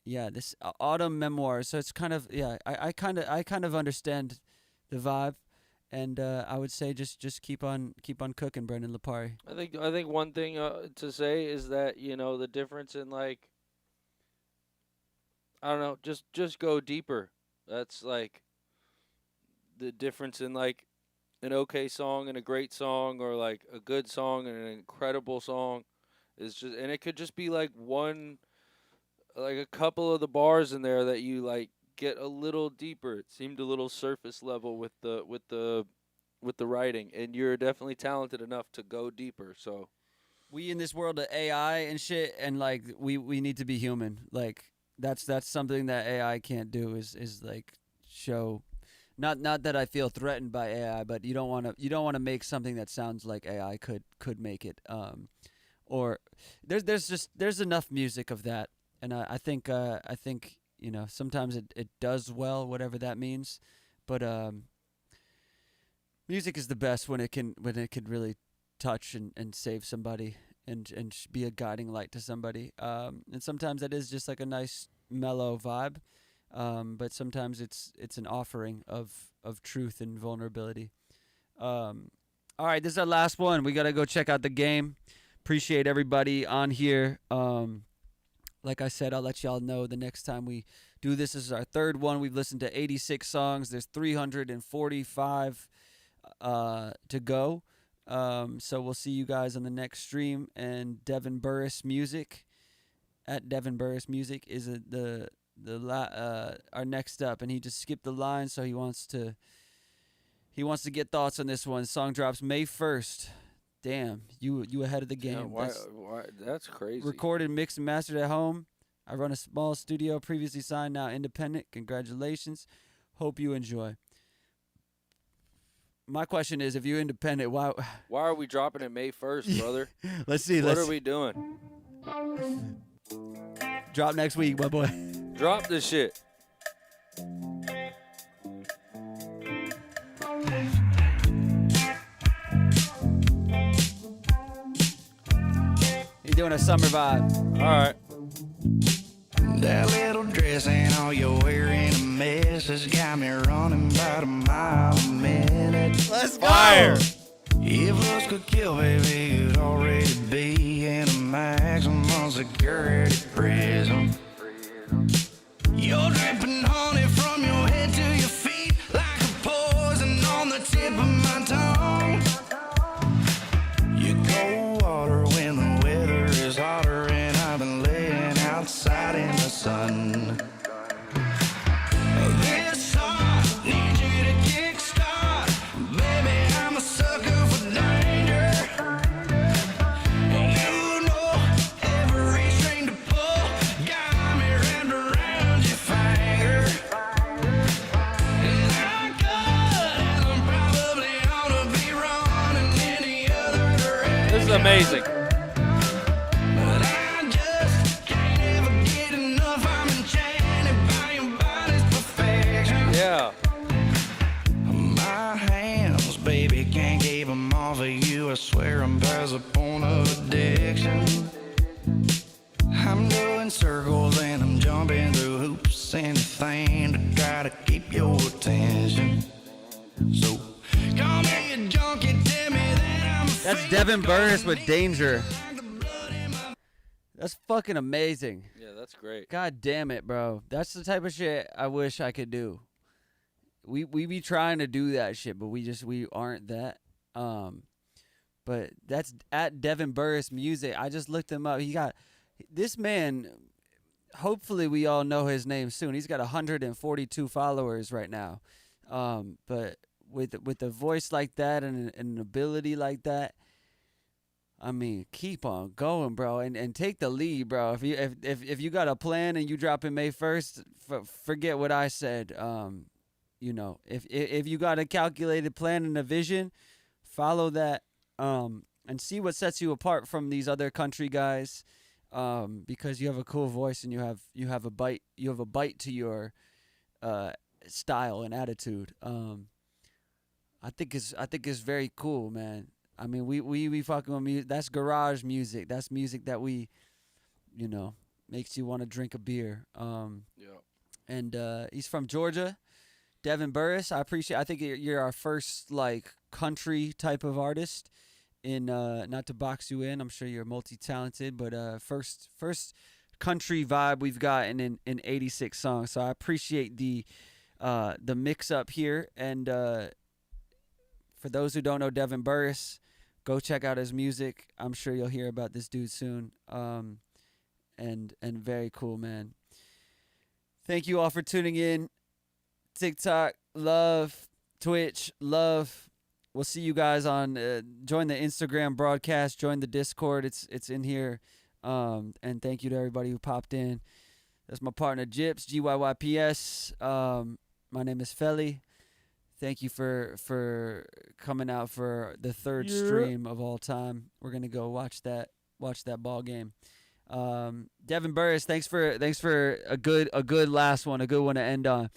yeah, this autumn memoir. So it's kind of, yeah, I kind of understand the vibe. And I would say just keep on cooking, Brendan Lipari. I think one thing to say is that, the difference in, like, I don't know, just go deeper. That's like the difference in, like, an okay song and a great song, or like a good song and an incredible song is just, and it could just be like a couple of the bars in there that you like get a little deeper. It seemed a little surface level with the writing, and you're definitely talented enough to go deeper. So we in this world of AI and shit, and like we need to be human. Like that's something that AI can't do is like show. Not that I feel threatened by AI, but you don't want to make something that sounds like AI could make it. Or there's enough music of that, and I think sometimes it does well, whatever that means, but music is the best when it can really touch and save somebody and be a guiding light to somebody. And sometimes that is just like a nice mellow vibe, but sometimes it's an offering of truth and vulnerability. All right, this is our last one. We gotta go check out the game. Appreciate everybody on here. Like I said, I'll let y'all know the next time we do this. This is our third one. We've listened to 86 songs. There's 345 to go. So we'll see you guys on the next stream. And Devin Burris Music at Devin Burris Music is our next up, and he just skipped the line, so he wants to get thoughts on this one. Song drops May 1st. Damn, you ahead of the game. why that's crazy. Recorded, mixed, and mastered at home. I run a small studio, previously signed, now independent. Congratulations. Hope you enjoy. My question is, if you're independent, why are we dropping it May 1st, brother? Let's see. What are we doing? Drop next week, my boy. Drop this shit. You're doing a summer vibe. All right. That little dress and all you're wearing a mess has got me running about a mile a minute. Let's go. Fire. If looks could kill, baby, you'd already be in a maximum security prison. You're dripping honey from your head to your feet, like a poison on the tip of my tongue. You go water when the weather is hotter, and I've been laying outside in the sun. This song needs you to kickstart. Baby, I'm a sucker for danger. You know every string to pull got me wrapped around your finger. And I could, and I'm probably ought to be running any other direction. This is amazing. But I just can't ever get enough. I'm enchanted by your body's perfection. Yeah. My hand as a point of addiction. I'm doing circles and I'm jumping through hoops, anything to try to keep your attention. So call me a junkie, tell me that I'm a That's Devin Burris with Danger. That's fucking amazing. Yeah, that's great. God damn it, bro. That's the type of shit I wish I could do. We be trying to do that shit, but we aren't that. But that's at Devin Burris Music. I just looked him up. He got this man. Hopefully, we all know his name soon. He's got 142 followers right now. But with a voice like that and an ability like that, I mean, keep on going, bro, and take the lead, bro. If you got a plan and you drop in May 1st, forget what I said. If you got a calculated plan and a vision, follow that. And see what sets you apart from these other country guys, because you have a cool voice and you have a bite to your style and attitude. I think it's very cool, man. I mean, we fucking with music. That's garage music. That's music that we, makes you want to drink a beer. Yeah. And he's from Georgia, Devin Burris. I think you're our first like country type of artist. In not to box you in, I'm sure you're multi-talented, but first country vibe we've gotten in 86 songs. So I appreciate the mix up here. And for those who don't know Devin Burris, go check out his music. I'm sure you'll hear about this dude soon. And very cool, man. Thank you all for tuning in. TikTok, love. Twitch, love. We'll see you guys on. Join the Instagram broadcast. Join the Discord. It's in here. And thank you to everybody who popped in. That's my partner Gyyps, Gyyps. My name is Felly. Thank you for coming out for the third stream of all time. We're gonna go watch that ball game. Devin Burris, thanks for a good last one, a good one to end on.